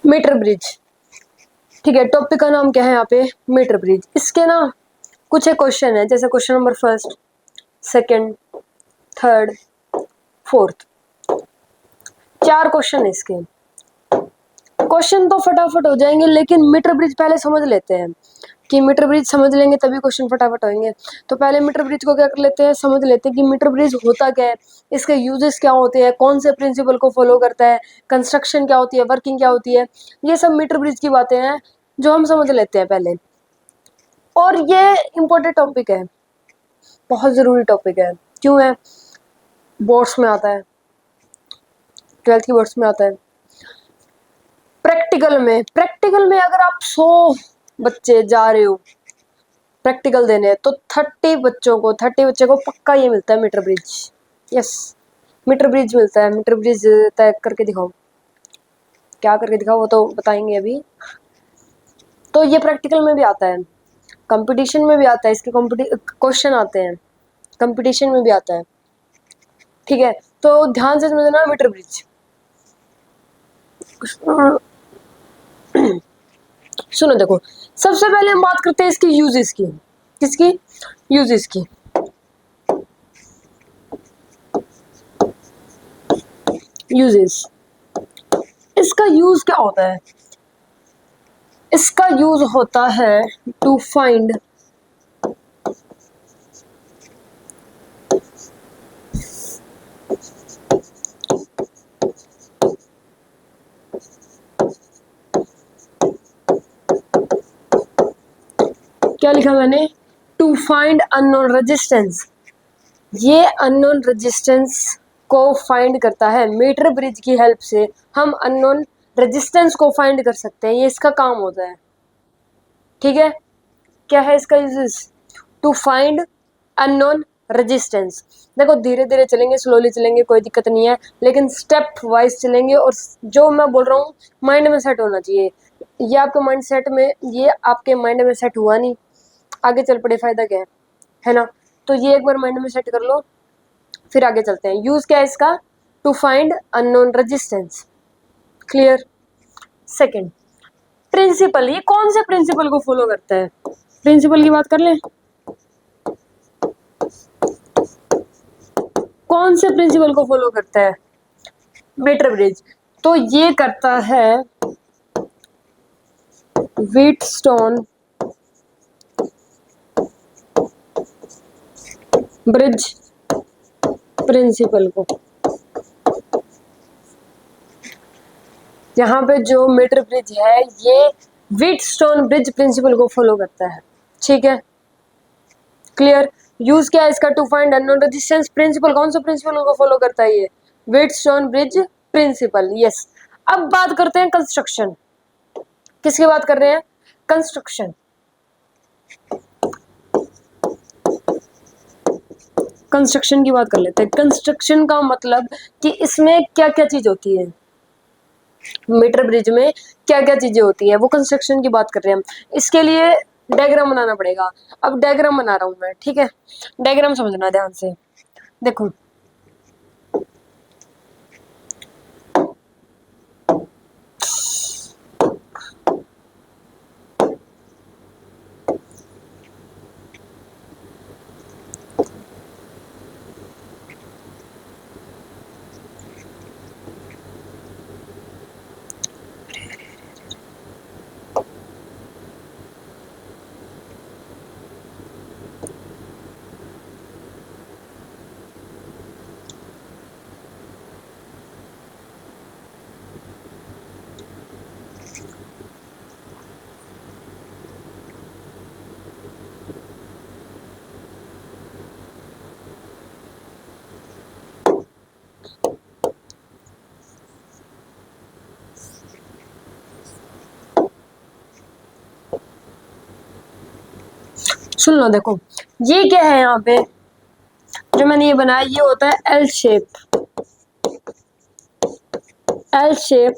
Metre bridge, ठीक है। Topic का नाम क्या है यहाँ पे, मीटर ब्रिज। इसके ना कुछ एक क्वेश्चन है, जैसे question number first, second, third, fourth, 4 question है इसके। क्वेश्चन तो फटाफट हो जाएंगे, लेकिन मीटर ब्रिज पहले समझ लेते हैं कि मीटर ब्रिज समझ लेंगे तभी क्वेश्चन फटाफट होंगे। तो पहले मीटर ब्रिज को क्या कर लेते हैं, समझ लेते हैं कि मीटर ब्रिज होता क्या है, इसके यूजेस क्या होते हैं, कौन से प्रिंसिपल को फॉलो करता है, कंस्ट्रक्शन क्या होती है, वर्किंग क्या होती है, ये सब मीटर ब्रिज की बातें हैं जो हम समझ लेते हैं पहले। और ये इम्पोर्टेंट टॉपिक है, बहुत जरूरी टॉपिक है। क्यों है, बोर्ड्स में आता है, 12th की बोर्ड्स में आता है। प्रैक्टिकल में अगर आप 100 बच्चे जा रहे हो प्रैक्टिकल देने, तो 30 बच्चे को पक्का ये मिलता है metre bridge. Yes, metre bridge मिलता है। मीटर ब्रिज तय करके दिखाओ, क्या करके दिखाओ वो तो बताएंगे अभी। तो ये प्रैक्टिकल में भी आता है, कंपटीशन में भी आता है, इसके क्वेश्चन आते हैं, कंपटीशन में भी आता है, ठीक है। तो ध्यान से समझना मीटर ब्रिज। सुनो देखो, सबसे पहले हम बात करते हैं इसकी यूजेस की। किसकी, यूजेस की। यूजेस, इसका यूज क्या होता है, इसका यूज होता है टू फाइंड क्या लिखा मैंने, टू फाइंड अननोन रेजिस्टेंस। ये अननोन रेजिस्टेंस को फाइंड करता है। मीटर ब्रिज की हेल्प से हम अननोन रेजिस्टेंस को फाइंड कर सकते हैं, ये इसका काम होता है, ठीक है। क्या है इसका uses, to find unknown resistance. देखो धीरे धीरे चलेंगे, स्लोली चलेंगे, कोई दिक्कत नहीं है, लेकिन स्टेप वाइज चलेंगे। और जो मैं बोल रहा हूँ माइंड में सेट होना चाहिए। ये आपके माइंड सेट में, ये आपके माइंड में सेट हुआ नहीं, आगे चल पड़े फायदा क्या है ना। तो ये एक बार माइंड में सेट कर लो, फिर आगे चलते हैं। यूज क्या है इसका, to find unknown resistance, clear. Second, principle. ये कौन से प्रिंसिपल को फॉलो करता है, प्रिंसिपल की बात कर ले। कौन से प्रिंसिपल को फॉलो करता है, मीटर ब्रिज। तो ये करता है व्हीटस्टोन ब्रिज प्रिंसिपल को। यहाँ पे जो मीटर ब्रिज है ये व्हीटस्टोन ब्रिज प्रिंसिपल को फॉलो करता है, ठीक है, क्लियर। यूज क्या है इसका, to find unknown resistance. Principle, कौन सा प्रिंसिपल को फॉलो करता है ये, व्हीटस्टोन ब्रिज प्रिंसिपल, यस। अब बात करते हैं कंस्ट्रक्शन। किसकी बात कर रहे हैं, कंस्ट्रक्शन। कंस्ट्रक्शन की बात कर लेते हैं। कंस्ट्रक्शन का मतलब कि इसमें क्या क्या चीज होती है, मीटर ब्रिज में क्या क्या चीजें होती है, वो कंस्ट्रक्शन की बात कर रहे हैं हम। इसके लिए डायग्राम बनाना पड़ेगा। अब डायग्राम बना रहा हूं मैं, ठीक है। डायग्राम समझना ध्यान से, देखो सुन लो, देखो ये क्या है, यहाँ पे जो मैंने ये बनाया ये होता है L shape. L shape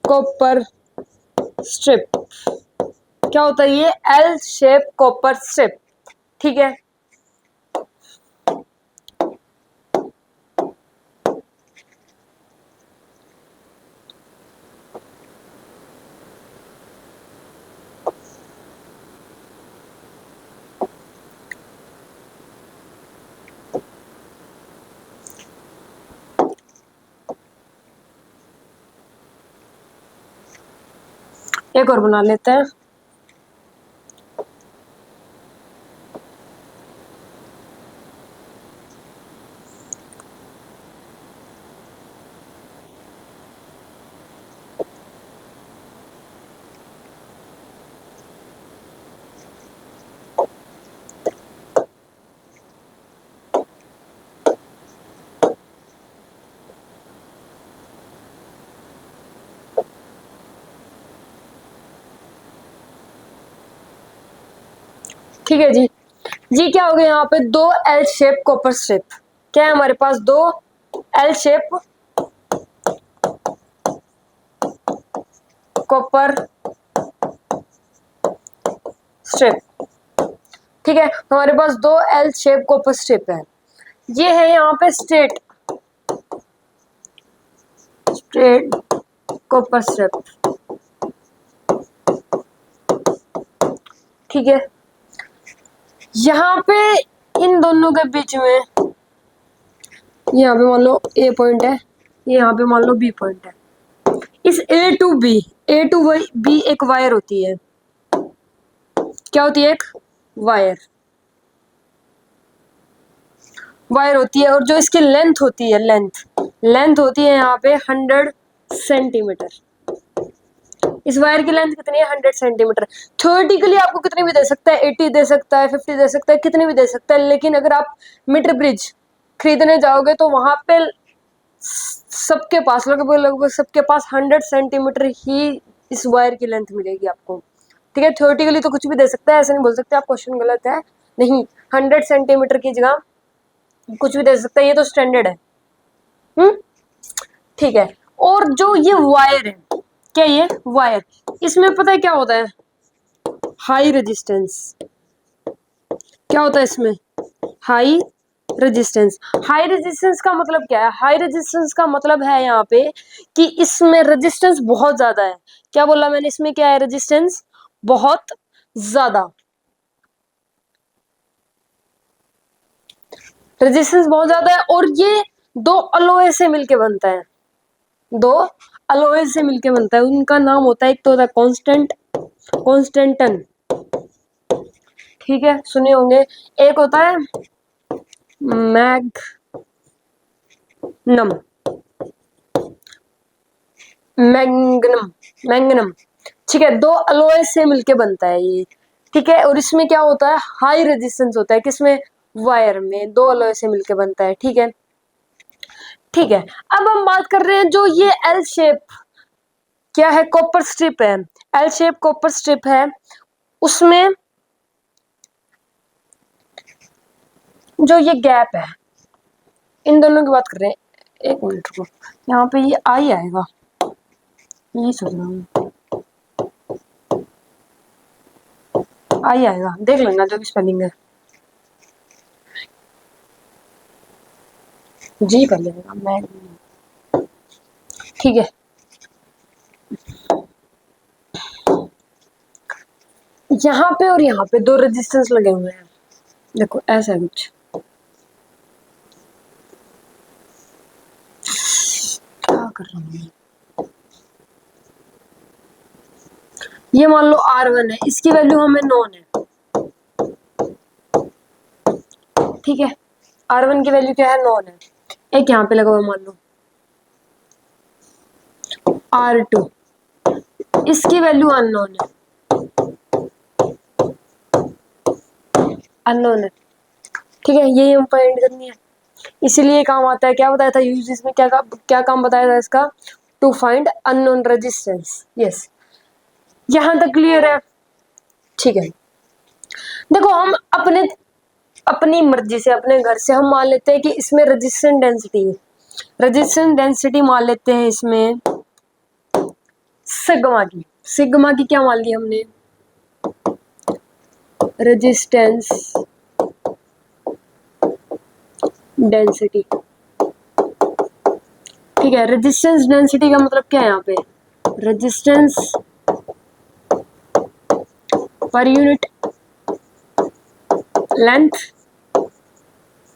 copper strip. क्या होता है ये, एल शेप कॉपर स्ट्रिप, ठीक है। एक और बना लेते हैं। ठीक है जी। जी क्या हो गया यहाँ पे, दो एल शेप कॉपर स्ट्रिप। क्या है हमारे पास, दो एल शेप कॉपर स्ट्रिप। ठीक है, हमारे पास दो एल शेप कॉपर स्ट्रिप है। ये है यहाँ पे स्ट्रेट स्ट्रेट कॉपर स्ट्रिप। ठीक है, यहाँ पे इन दोनों के बीच में, यहाँ पे मान लो ए पॉइंट है, यहाँ पे मान लो बी पॉइंट है। इस ए टू बी एक वायर होती है। क्या होती है, एक वायर वायर होती है। और जो इसकी लेंथ होती है, लेंथ होती है यहाँ पे 100 सेंटीमीटर। इस वायर की लेंथ कितनी है, 100 सेंटीमीटर। थ्योरेटिकली आपको कितनी भी दे सकता है, 80 दे सकता है, 50 दे सकता है, कितनी भी दे सकता है। लेकिन अगर आप मीटर ब्रिज खरीदने जाओगे तो वहां पे सबके पास, लगभग सबके पास 100 सेंटीमीटर ही इस वायर की लेंथ मिलेगी आपको। ठीक है, थ्योरेटिकली तो कुछ भी दे सकता है, ऐसा नहीं बोल सकते आप क्वेश्चन गलत है। नहीं, 100 सेंटीमीटर की जगह कुछ भी दे सकता है, ये तो स्टैंडर्ड है। ठीक है, और जो ये वायर है, क्या ये वायर, इसमें पता है क्या होता है, हाई रेजिस्टेंस। क्या होता है इसमें, हाई रेजिस्टेंस। हाई रेजिस्टेंस का मतलब क्या है, हाई रेजिस्टेंस का मतलब है यहाँ पे कि इसमें रेजिस्टेंस बहुत ज्यादा है। क्या बोला मैंने, इसमें क्या है, रेजिस्टेंस बहुत ज्यादा, रेजिस्टेंस बहुत ज्यादा है। और ये दो अलॉय से मिलके बनता है, दो अलॉय से मिलके बनता है। उनका नाम होता है, एक तो होता है कॉन्स्टेंटन। ठीक है, सुने होंगे। एक होता है मैग्नम, मैग्नम। ठीक है, दो अलॉय से मिलके बनता है ये। ठीक है, और इसमें क्या होता है, हाई रेजिस्टेंस होता है। किसमें, वायर में, दो अलॉय से मिलके बनता है। ठीक है, ठीक है। अब हम बात कर रहे हैं जो ये एल शेप, क्या है, कॉपर स्ट्रिप है, एल शेप कॉपर स्ट्रिप है, उसमें जो ये गैप है, इन दोनों की बात कर रहे हैं। एक मिनट रुको, यहाँ पे ये आई आएगा, ये सोच रहा हूँ, आई आएगा, देख लेना जो भी स्पेलिंग है, जी कर लेगा मैं। ठीक है, यहाँ पे और यहाँ पे दो रेजिस्टेंस लगे हुए हैं। देखो ऐसा कुछ, क्या कर रहा हूँ, ये मान लो R1 है, इसकी वैल्यू हमें नोन है। ठीक है, R1 की वैल्यू क्या है, नोन है। एक यहाँ पे लगा हुआ मान लो R2, इसकी वैल्यू अननोन है, अननोन है। ठीक है, यही हम फाइंड करनी है, इसीलिए काम आता है। क्या बताया था यूज, इसमें क्या काम बताया था इसका, to find unknown resistance. Yes, यहां तक क्लियर है। ठीक है, देखो हम अपनी मर्जी से, अपने घर से हम मान लेते हैं कि इसमें रेजिस्टेंस डेंसिटी मान लेते हैं इसमें सिग्मा की क्या मान ली हमने, रेजिस्टेंस डेंसिटी। ठीक है, रेजिस्टेंस डेंसिटी का मतलब क्या है, यहाँ पे resistance per unit length,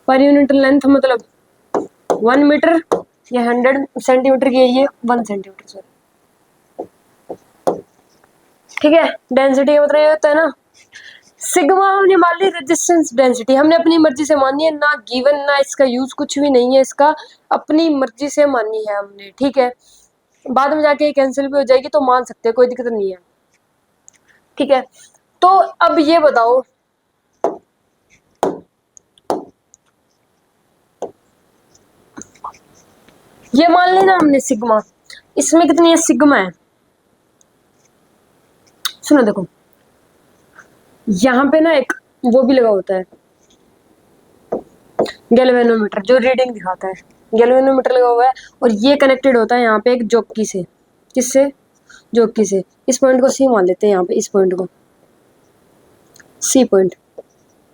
per unit length मतलब 1 मीटर, ये 100 सेंटीमीटर की है, ये 1 सेंटीमीटर, सॉरी ठीक है, डेंसिटी का मतलब ये होता है ना, सिग्मा हमने मान ली रेजिस्टेंस डेंसिटी, हमने अपनी मर्जी से मानी है, ना गिवन ना इसका यूज कुछ भी नहीं है, इसका अपनी मर्जी से मानी है हमने। ठीक है, बाद में जाके कैंसिल भी हो जाएगी तो मान सकते हैं, कोई दिक्कत नहीं है। ठीक है, तो अब ये बताओ, ये मान लेना हमने सिग्मा, इसमें कितनी है सिग्मा है, सुनो देखो यहाँ पे ना एक वो भी लगा होता है गैल्वेनोमीटर, जो रीडिंग दिखाता है, गैल्वेनोमीटर लगा हुआ है, और ये कनेक्टेड होता है यहाँ पे एक जॉकी से, किससे, जॉकी से। इस पॉइंट को सी मान लेते हैं, यहाँ पे इस पॉइंट को सी पॉइंट।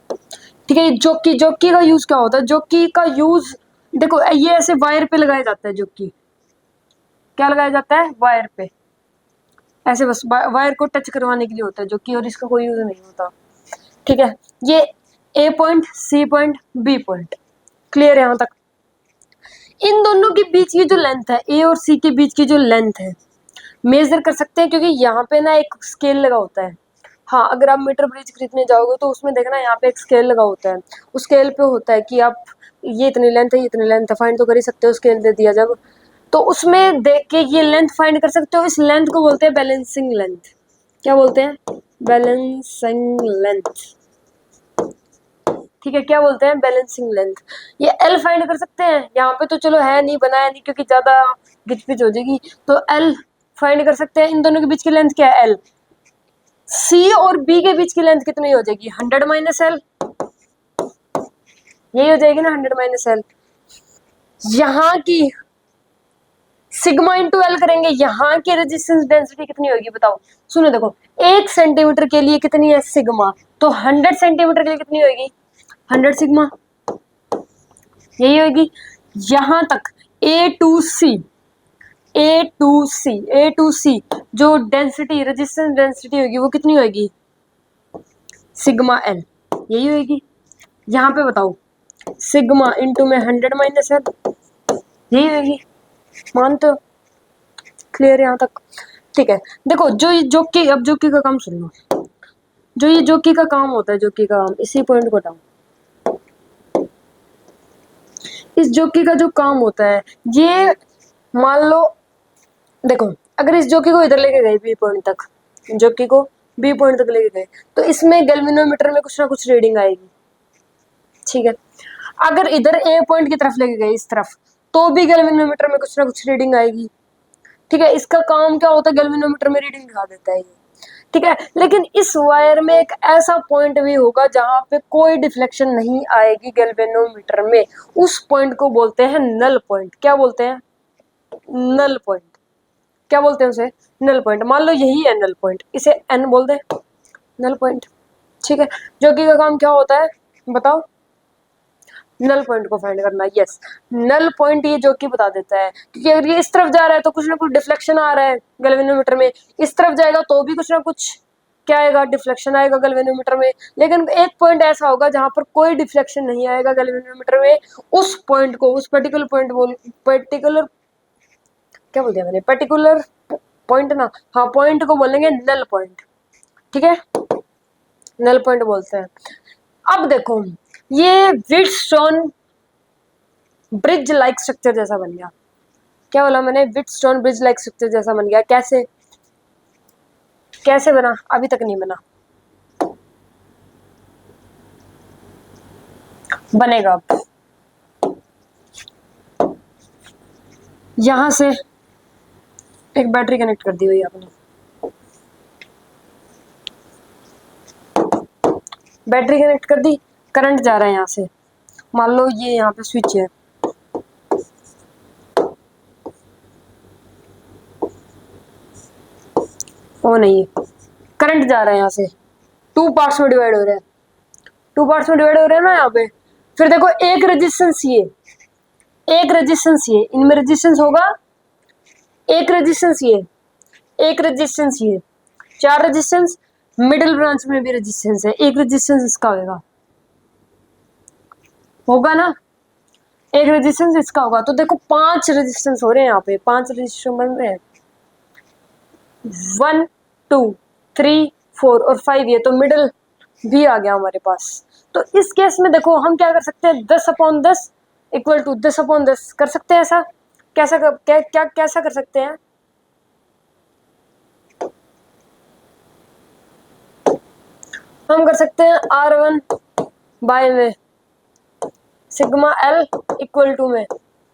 ठीक है, जॉकी, जॉकी का यूज क्या होता है, जॉकी का यूज देखो ये ऐसे वायर पे लगाया जाता है, जॉकी क्या लगाया जाता है, वायर पे, ऐसे बस वायर को टच करवाने के लिए होता है जॉकी, और इसका कोई यूज नहीं होता। ठीक है, ये A point, C point, B point, clear है यहाँ तक। इन दोनों के बीच की जो लेंथ है, ए और सी के बीच की जो लेंथ है, मेजर कर सकते हैं, क्योंकि यहाँ पे ना एक स्केल लगा होता है। हाँ, अगर आप मीटर ब्रिज खरीदने जाओगे तो उसमें देखना यहाँ पे एक स्केल लगा होता है, उस स्केल पे होता है कि आप ये इतनी लेंथ है, ये इतनी लेंथ है, फाइंड तो कर ही सकते हो, स्केल दे दिया जब, तो उसमें देख के ये लेंथ फाइंड कर सकते हो। इस लेंथ को बोलते हैं बैलेंसिंग लेंथ। क्या बोलते हैं, बैलेंसिंग लेंथ। ठीक है, क्या बोलते हैं, बैलेंसिंग लेंथ। ये एल फाइंड कर सकते हैं, यहाँ पे तो चलो है नहीं, बनाया नहीं क्योंकि ज्यादा गिचपिच हो जाएगी, तो एल फाइंड कर सकते हैं। इन दोनों के बीच की लेंथ क्या है, एल। सी और बी के बीच की लेंथ कितनी हो जाएगी, 100 माइनस एल, यही हो जाएगी ना, 100 माइनस एल। यहाँ की सिग्मा इंटू एल करेंगे, यहाँ की रेजिस्टेंस डेंसिटी कितनी होगी बताओ। सुनो देखो, 1 सेंटीमीटर के लिए कितनी है सिग्मा, तो 100 सेंटीमीटर के लिए कितनी होगी, 100 सिग्मा, यही होगी। यहां तक A to C, A to C, A to C जो डेंसिटी, रेजिस्टेंस डेंसिटी होगी वो कितनी होगी, सिग्मा एल, यही होगी। यहाँ पे बताओ, सिग्मा इंटू में 100 माइनस एल, यही होगी, मानते हो, क्लियर यहाँ तक। ठीक है, देखो जो ये जॉकी, अब जॉकी का काम सुन लो, जो ये जॉकी का काम होता है, जॉकी का काम, इसी पॉइंट को हटाओ, इस जॉकी का जो काम होता है, ये मान लो देखो, अगर इस जॉकी को इधर लेके गए बी पॉइंट तक, जॉकी को बी पॉइंट तक लेके गए, तो इसमें गैल्वेनोमीटर में कुछ ना कुछ रीडिंग आएगी। ठीक है, अगर इधर ए पॉइंट की तरफ लेके गए, इस तरफ, तो भी गैल्वेनोमीटर में कुछ ना कुछ रीडिंग आएगी। ठीक है, इसका काम क्या होता है, गैल्वेनोमीटर में रीडिंग दिखा देता है ये। ठीक है, लेकिन इस वायर में एक ऐसा पॉइंट भी होगा जहां पे कोई डिफ्लेक्शन नहीं आएगी गैल्वेनोमीटर में, उस पॉइंट को बोलते हैं नल पॉइंट। क्या बोलते हैं, नल पॉइंट। क्या बोलते हैं उसे, नल पॉइंट। मान लो यही है नल पॉइंट, इसे एन बोल दे, नल पॉइंट। ठीक है, जॉकी का काम क्या होता है बताओ, नल पॉइंट को फाइंड करना। यस, नल पॉइंट ये जॉकी बता देता है, क्योंकि अगर ये इस तरफ जा रहा है तो कुछ ना कुछ डिफ्लेक्शन आ रहा है गैल्वेनोमीटर में, इस तरफ जाएगा तो भी कुछ ना कुछ क्या आएगा, डिफ्लेक्शन आएगा गैल्वेनोमीटर में। लेकिन एक पॉइंट ऐसा होगा जहां पर कोई डिफ्लेक्शन नहीं आएगा गैल्वेनोमीटर में, उस पॉइंट को, उस पर्टिकुलर पॉइंट बोल, पर्टिकुलर क्या बोलते हैं मैंने, पर्टिकुलर पॉइंट ना, हाँ पॉइंट को बोलेंगे नल पॉइंट। ठीक है, नल पॉइंट बोलते हैं। अब देखो, ये व्हीटस्टोन ब्रिज लाइक स्ट्रक्चर जैसा बन गया। क्या बोला मैंने, व्हीटस्टोन ब्रिज लाइक स्ट्रक्चर जैसा बन गया। कैसे, कैसे बना, अभी तक नहीं बना, बनेगा अब। यहां से एक बैटरी कनेक्ट कर दी हुई आपने, बैटरी कनेक्ट कर दी, करंट जा रहा है यहाँ से, मान लो ये यहाँ पे स्विच है, वो नहीं है, करंट जा रहा है यहाँ से, 2 पार्ट्स में डिवाइड हो रहा है, 2 पार्ट्स में डिवाइड हो रहा है ना यहाँ पे। फिर देखो, एक रेजिस्टेंस ये, एक रेजिस्टेंस ये, इनमें रेजिस्टेंस होगा, एक रेजिस्टेंस ये, एक रेजिस्टेंस ये, 4 रेजिस्टेंस, मिडिल ब्रांच में भी रेजिस्टेंस है, एक रेजिस्टेंस इसका होगा, होगा ना, एक रेजिस्टेंस इसका होगा। तो देखो 5 रेजिस्टेंस हो रहे हैं यहाँ पे, 5 रेजिस्टेंस बन रहे हैं, 1 2 3, 4 और 5 ये तो मिडल भी आ गया हमारे पास। तो इस केस में देखो हम क्या कर सकते हैं, 10/10 इक्वल टू 10/10 कर सकते हैं ऐसा। कैसा कर सकते हैं, हम कर सकते हैं R1 बाय में सिग्मा L इक्वल टू में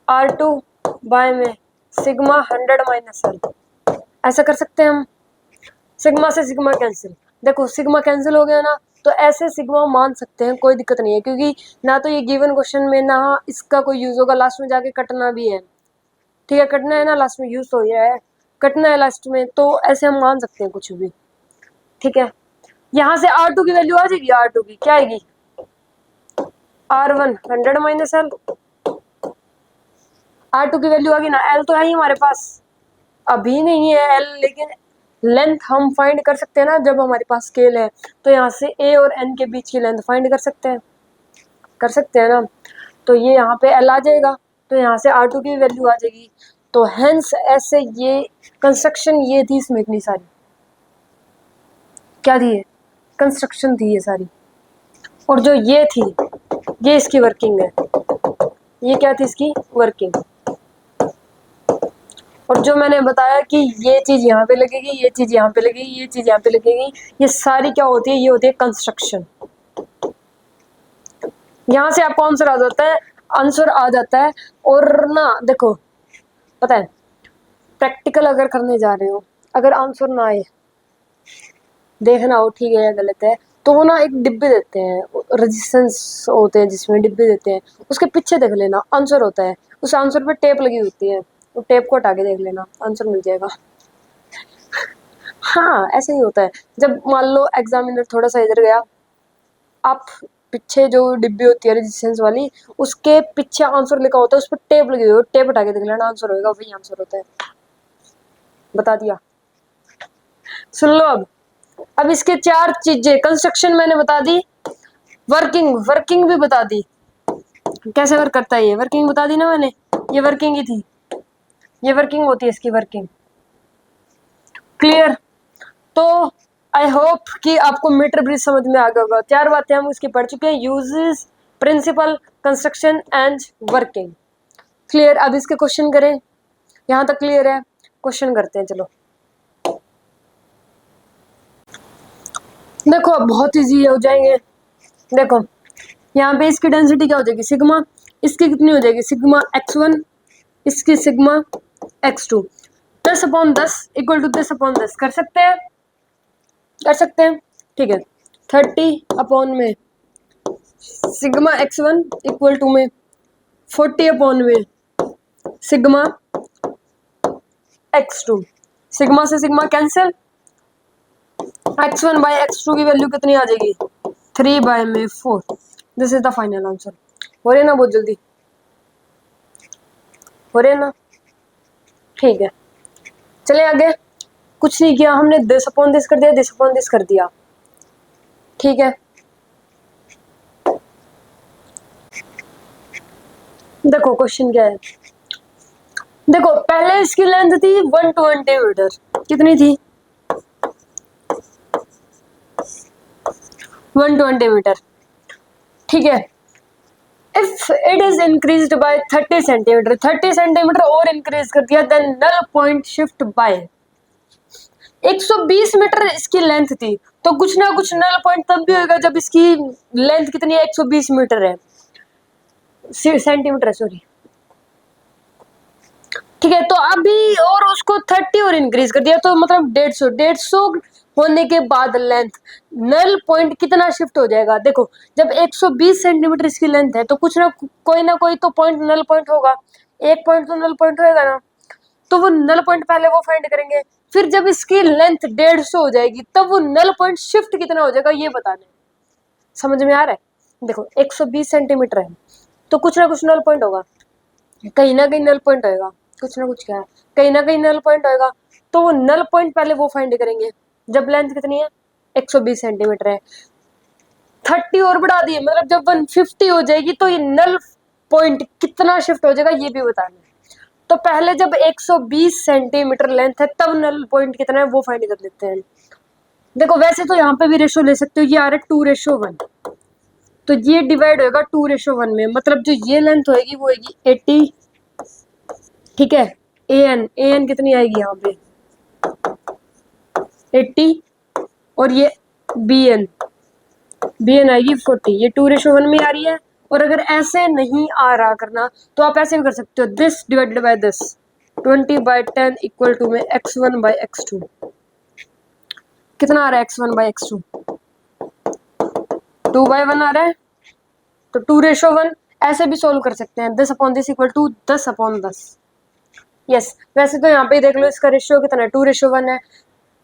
R2 बाय में सिग्मा 100 माइनस L, ऐसा कर सकते हैं हम। सिग्मा से सिग्मा कैंसिल, देखो सिग्मा कैंसिल हो गया ना, तो ऐसे सिग्मा मान सकते हैं, कोई दिक्कत नहीं है, क्योंकि ना तो ये गिवन क्वेश्चन में ना इसका कोई यूज होगा, लास्ट में जाके कटना भी है, ठीक है, कटना है ना, लास्ट में यूज तो ये है, कटना है लास्ट में, तो ऐसे हम मान सकते हैं कुछ भी, ठीक है। यहाँ से R2 की वैल्यू आ जाएगी, R2 की क्या आएगी, R1 100 माइनस L, R2 की वैल्यू आ गई ना, L तो है ही हमारे पास, अभी नहीं है L, लेकिन लेंथ हम फाइंड कर सकते हैं ना जब हमारे पास स्केल है, तो यहाँ से A और N के बीच की लेंथ फाइंड कर सकते हैं, ना। तो ये यहाँ पे L आ जाएगा, तो यहाँ से R2 की वैल्यू आ जाएगी। तो हेंस ऐसे ये कंस्ट्रक्शन ये थी इसमें इतनी सारी, क्या थी, कंस्ट्रक्शन थी ये सारी, और जो ये थी ये इसकी वर्किंग है, ये क्या थी इसकी वर्किंग, और जो मैंने बताया कि ये चीज यहाँ पे लगेगी, ये चीज यहाँ पे लगेगी, ये चीज यहाँ पे लगेगी, ये सारी क्या होती है, ये होती है कंस्ट्रक्शन। यहाँ से आपको आंसर आ जाता है, आंसर आ जाता है। और ना देखो पता है, प्रैक्टिकल अगर करने जा रहे हो, अगर आंसर ना आए, देखना हो ठीक है या गलत है, तो वो ना एक डिब्बे देते हैं, रेजिस्टेंस होते हैं जिसमें डिब्बे देते हैं, उसके पीछे देख लेना आंसर होता है, उस आंसर पे टेप लगी होती है, तो टेप को हटा के देख लेना, आंसर मिल जाएगा। हाँ ऐसे ही होता है, जब मान लो एग्जामिनर थोड़ा सा इधर गया, आप पीछे जो डिब्बी होती है रेजिस्टेंस वाली, उसके पीछे आंसर लिखा होता है, उस पर टेप लगी हुई है, टेप हटा के देख लेना, आंसर होगा, वही आंसर होता है। बता दिया, सुन लो अब इसके 4 चीजें, कंस्ट्रक्शन मैंने बता दी, वर्किंग भी बता दी, कैसे वर्क करता है ये, वर्किंग बता दी ना मैंने, ये वर्किंग ही थी, ये वर्किंग होती है इसकी, वर्किंग क्लियर। तो आई होप कि आपको मीटर ब्रिज समझ में आ गया होगा। 4 बातें हम इसकी पढ़ चुके हैं, uses, principle, construction and working, clear. अब इसके क्वेश्चन करें, यहाँ तक क्लियर है, क्वेश्चन करते हैं चलो। देखो अब बहुत इजी हो जाएंगे, देखो यहाँ पे इसकी डेंसिटी क्या हो जाएगी, सिग्मा, इसकी कितनी हो जाएगी, सिग्मा x1, इसकी सिग्मा x2, 10/10 इक्वल टू 10/10 कर सकते हैं, ठीक है। 30 में सिग्मा x1 इक्वल टू में 40 में सिग्मा x2, सिग्मा से सिग्मा कैंसिल, x1 बाय x2 की वैल्यू कितनी आ जाएगी, 3/4, this is the final answer. हो रहे ना बहुत जल्दी, हो रहे ना, ठीक है। चले आगे, कुछ नहीं किया हमने, 10/10 कर दिया, 10/10 कर दिया, ठीक है। देखो क्वेश्चन क्या है, देखो पहले इसकी लेंथ थी 120 मीटर, कितनी थी, 120 मीटर, ठीक है। If it is increased by 30 centimetre, 30 centimetre और इंक्रीज कर दिया, then null point shift by 120 metre इसकी लेंथ थी, तो कुछ ना कुछ नल पॉइंट तब भी होगा जब इसकी लेंथ कितनी है, 120 मीटर है, सेंटीमीटर सॉरी, ठीक है। तो अभी और उसको 30 और इंक्रीज कर दिया, तो मतलब 150 होने के बाद लेंथ, नल पॉइंट कितना शिफ्ट हो जाएगा, देखो जब 120 सेंटीमीटर इसकी लेंथ है, तो कुछ ना कोई तो पॉइंट नल पॉइंट होगा, एक पॉइंट तो नल पॉइंट होगा ना, तो वो नल पॉइंट पहले वो फाइंड करेंगे, फिर जब इसकी लेंथ 150 हो जाएगी, तब वो नल पॉइंट शिफ्ट कितना हो जाएगा ये बताना है। समझ में आ रहा है, देखो 120 सेंटीमीटर है, तो कुछ ना कुछ नल पॉइंट होगा, कहीं ना कहीं नल पॉइंट होगा, कुछ ना कुछ क्या है, कहीं ना कहीं नल पॉइंट होगा, तो वो नल पॉइंट पहले वो फाइंड करेंगे जब लेंथ कितनी है, 120 सेंटीमीटर है, 30 और बढ़ा दिए, मतलब जब 150 हो जाएगी, तो ये नल पॉइंट कितना शिफ्ट हो जाएगा ये भी बताना है। तो पहले जब 120 सेंटीमीटर लेंथ है, तब नल पॉइंट कितना है वो फाइंड कर लेते हैं। देखो वैसे तो यहाँ पे भी रेशो ले सकते हो, ये आ रहा है 2:1, तो ये डिवाइड होएगा 2:1 में, मतलब जो ये लेंथ होएगी वो होएगी 80, ठीक है। ए एन कितनी आएगी यहाँ पे 80, और ये बी एन आएगी 40, ये 2:1 में आ रही है। और अगर ऐसे नहीं आ रहा करना तो आप ऐसे भी कर सकते हो, this divided by this, 20/10 equal to में x1/x2, कितना आ रहा है x1/x2, 2/1 आ रहा है, तो 2:1 ऐसे भी सोल्व कर सकते हैं, 10/10 इक्वल टू 10/10। यस, वैसे तो यहाँ पे देख लो इसका रेशियो कितना है, 2:1 है।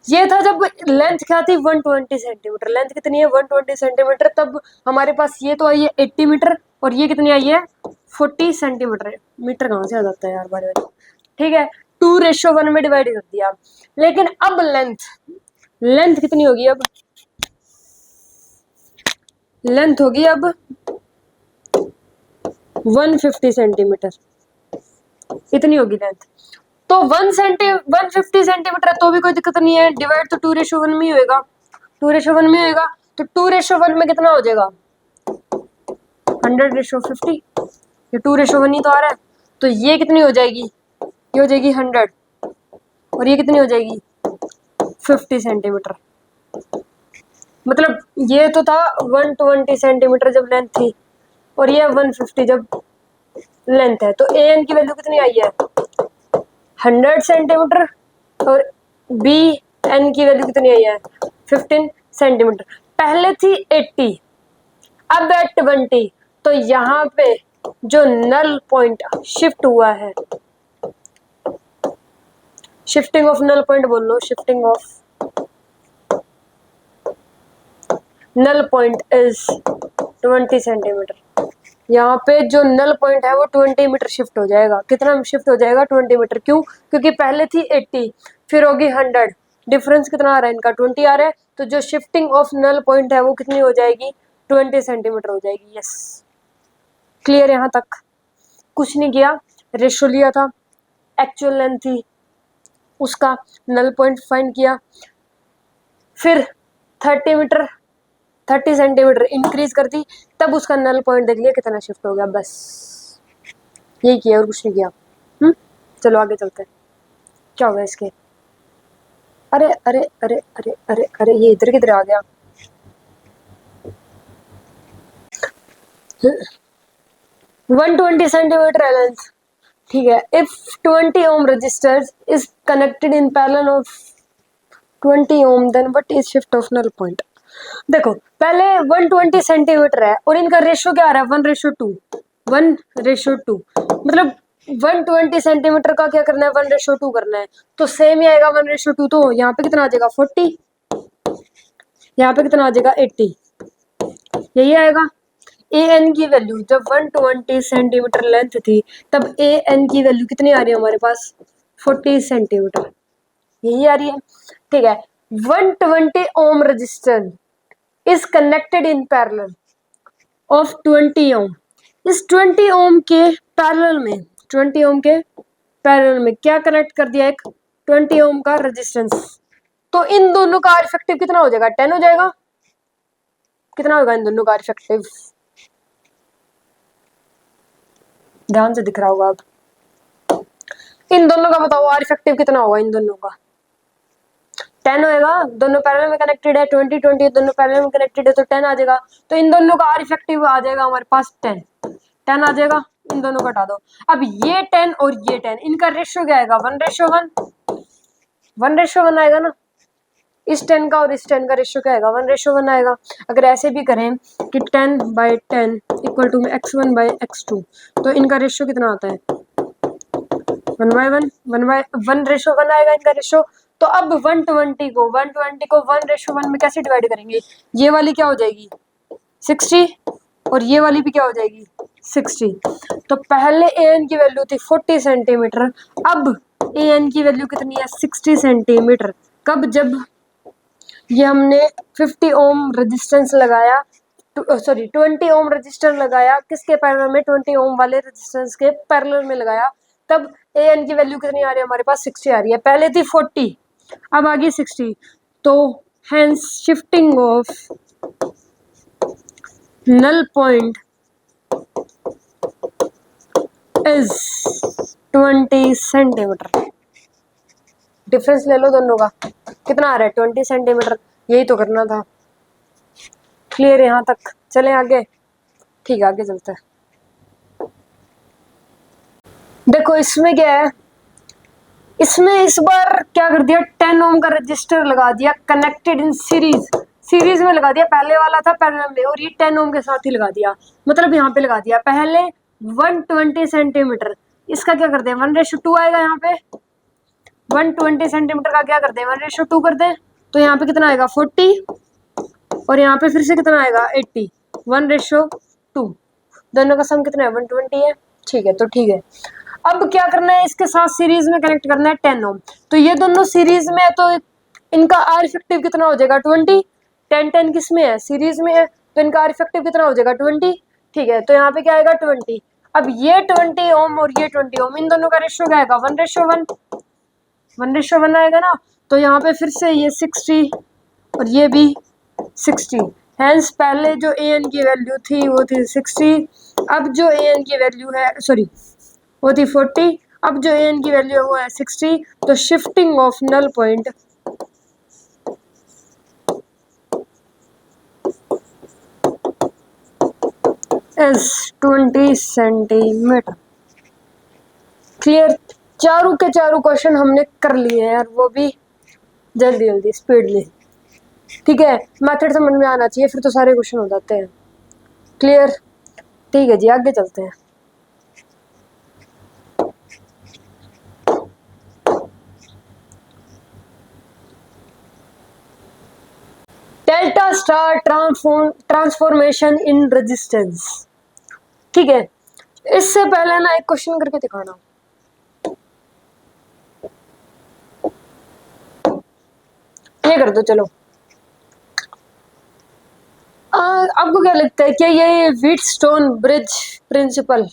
ये था जब लेंथ क्या थी 120 सेंटीमीटर, लेंथ कितनी है 120 सेंटीमीटर, तब हमारे पास ये तो आई है 80 मीटर, और ये कितनी आई है 40 सेंटीमीटर। मीटर कहाँ से आ जाता है यार बारे में, ठीक है। 2:1 में डिवाइड कर दिया। लेकिन अब लेंथ कितनी होगी, अब लेंथ होगी अब 150 सेंटीमीटर, इतनी होगी लेंथ। तो 150 सेंटीमीटर है तो भी कोई दिक्कत नहीं है, डिवाइड तो 2:1 में ही होएगा, 2:1 में होएगा, तो 2:1 में कितना हो जाएगा 100:50, ये 2:1 ही तो आ रहा है, तो ये कितनी हो जाएगी, ये हो जाएगी 100, और ये कितनी हो जाएगी 50 सेंटीमीटर। मतलब ये तो था 120 सेंटीमीटर जब लेंथ थी, और ये 150 जब लेंथ है, तो ए एन की वैल्यू कितनी आई है 100 सेंटीमीटर, और बी एन की वैल्यू कितनी आई है 15 सेंटीमीटर। पहले थी 80, अब है 20, तो यहाँ पे जो नल पॉइंट शिफ्ट हुआ है, शिफ्टिंग ऑफ नल पॉइंट बोल लो, shifting of null point is 20 centimetre. यहाँ पे जो नल पॉइंट है वो 20 मीटर शिफ्ट हो जाएगा, कितना शिफ्ट हो जाएगा 20 मीटर, क्यों, क्योंकि पहले थी 80 फिर होगी 100, डिफरेंस कितना आ रहा है इनका 20 आ रहा है, तो जो शिफ्टिंग ऑफ नल पॉइंट है वो कितनी हो जाएगी 20 सेंटीमीटर हो जाएगी। यस, क्लियर यहाँ तक, कुछ नहीं किया, रेशो लिया था, एक्चुअल लेंथ थी, उसका नल पॉइंट फाइंड किया, फिर 30 सेंटीमीटर इंक्रीज कर दी, तब उसका नल पॉइंट देख लिया कितना शिफ्ट हो गया, बस यही किया और कुछ नहीं किया। चलो आगे चलते हैं, क्या हुआ इसके, अरे अरे अरे अरे अरे अरे ये इधर किधर आ गया, 120 सेंटीमीटर है लेंथ, ठीक है। If 20 ohm resistor is connected in parallel of 20 ohm, then what is shift of null point. देखो पहले 120 सेंटीमीटर है और इनका रेशियो क्या आ रहा है 1:2, 1:2, मतलब 120 सेंटीमीटर का क्या करना है 1:2 करना है, तो सेम ही आएगा 1:2, तो यहाँ पे कितना आ जाएगा 40, यहाँ पे कितना आ जाएगा 80, यही आएगा। ए एन की वैल्यू जब 120 सेंटीमीटर लेंथ थी तब ए एन की वैल्यू कितनी आ रही है हमारे पास 40 सेंटीमीटर, यही आ रही है, ठीक है। 120 ohm resistor is connected in parallel of 20 ohm, इस 20 ओम के पैरेलल में, 20 ओम के पैरेलल में क्या कनेक्ट कर दिया, एक 20 ओम का रेजिस्टेंस, तो इन दोनों का इफेक्टिव कितना हो जाएगा 10 हो जाएगा, कितना होगा इन दोनों का इफेक्टिव, ध्यान से दिख रहा होगा अब, इन दोनों का बताओ आर इफेक्टिव कितना होगा, इन दोनों का 10 होएगा, दोनों पैरेलल में कनेक्टेड है, 20 20 दोनों पैरेलल में कनेक्टेड है तो 10 आ जाएगा, तो इन दोनों का आर इफेक्टिव आ जाएगा हमारे पास 10 आ जाएगा, इन दोनों को हटा दो। अब ये 10 और ये 10 इनका रेशियो क्या आएगा 1:1, 1:1 आएगा ना, इस 10 का और इस 10 का रेशियो क्या आएगा 1:1 आएगा। अगर ऐसे भी करें कि 10/10 इक्वल टू में x1/x2, तो इनका रेशियो कितना आता है 1/1, 1:1 आएगा इनका रेशियो। तो अब 120 को 1:1 में कैसे डिवाइड करेंगे, ये वाली क्या हो जाएगी 60 और ये वाली भी क्या हो जाएगी 60, तो पहले ए एन की वैल्यू थी 40 सेंटीमीटर, अब ए एन की वैल्यू कितनी है 60 सेंटीमीटर, कब, जब ये हमने 50 ओम रेजिस्टेंस लगाया, सॉरी 20 ओम रजिस्टर लगाया, किसके पैरेलल में 20 ओम वाले रेजिस्टेंस के पैरेलल में लगाया, तब ए एन की वैल्यू कितनी आ रही है हमारे पास 60 आ रही है, पहले थी 40 अब आ गई 60, तो hence shifting of null point is 20 centimetre. Difference ले लो दोनों का, कितना आ रहा है 20 सेंटीमीटर, यही तो करना था। क्लियर यहाँ तक, चले आगे। ठीक है, आगे चलते हैं। देखो इसमें क्या है, इसमें इस बार क्या कर दिया, 10 ओम का रजिस्टर लगा दिया कनेक्टेड इन सीरीज, सीरीज में लगा दिया, पहले वाला था पैरेलल में, और ये 10 ओम के साथ ही लगा दिया, मतलब यहाँ पे लगा दिया पहले 120 सेंटीमीटर, इसका क्या कर दे 1:2 आएगा, यहाँ पे 120 सेंटीमीटर का क्या कर दे 1:2 कर दे, तो यहाँ पे कितना आएगा 40, और यहाँ पे फिर से कितना आएगा 80, 1:2, दोनों का सम कितना है 120 है। ठीक है, तो ठीक है, अब क्या करना है, इसके साथ सीरीज में कनेक्ट करना है 10 ओम, तो ये दोनों सीरीज में है, तो इनका आर इफेक्टिव कितना हो जाएगा 20, 10 किस में है सीरीज में है, तो इनका आर इफेक्टिव कितना हो जाएगा 20। ठीक है, तो यहाँ पे क्या आएगा 20, अब ये 20 ओम और ये 20 ओम, इन दोनों का रेशियो क्या आएगा 1:1 आएगा ना, तो यहाँ पे फिर से ये 60 और ये भी 60, हेंस पहले जो ए एन की वैल्यू थी वो थी 60, अब जो ए एन की वैल्यू है सॉरी वो थी 40, अब जो ए एन की वैल्यू है वो है 60, तो shifting of null point is 20 centimetre. Clear, चारों के चारों क्वेश्चन हमने कर लिए हैं यार, वो भी जल्दी जल्दी स्पीडली। ठीक है, मेथड समझ में आना चाहिए, फिर तो सारे क्वेश्चन हो जाते हैं। क्लियर, ठीक है जी, आगे चलते हैं। Delta star transformation in resistance. ठीक है, इससे पहले ना एक क्वेश्चन करके दिखाना, ये कर दो चलो। आपको क्या लगता है क्या ये व्हीटस्टोन ब्रिज प्रिंसिपल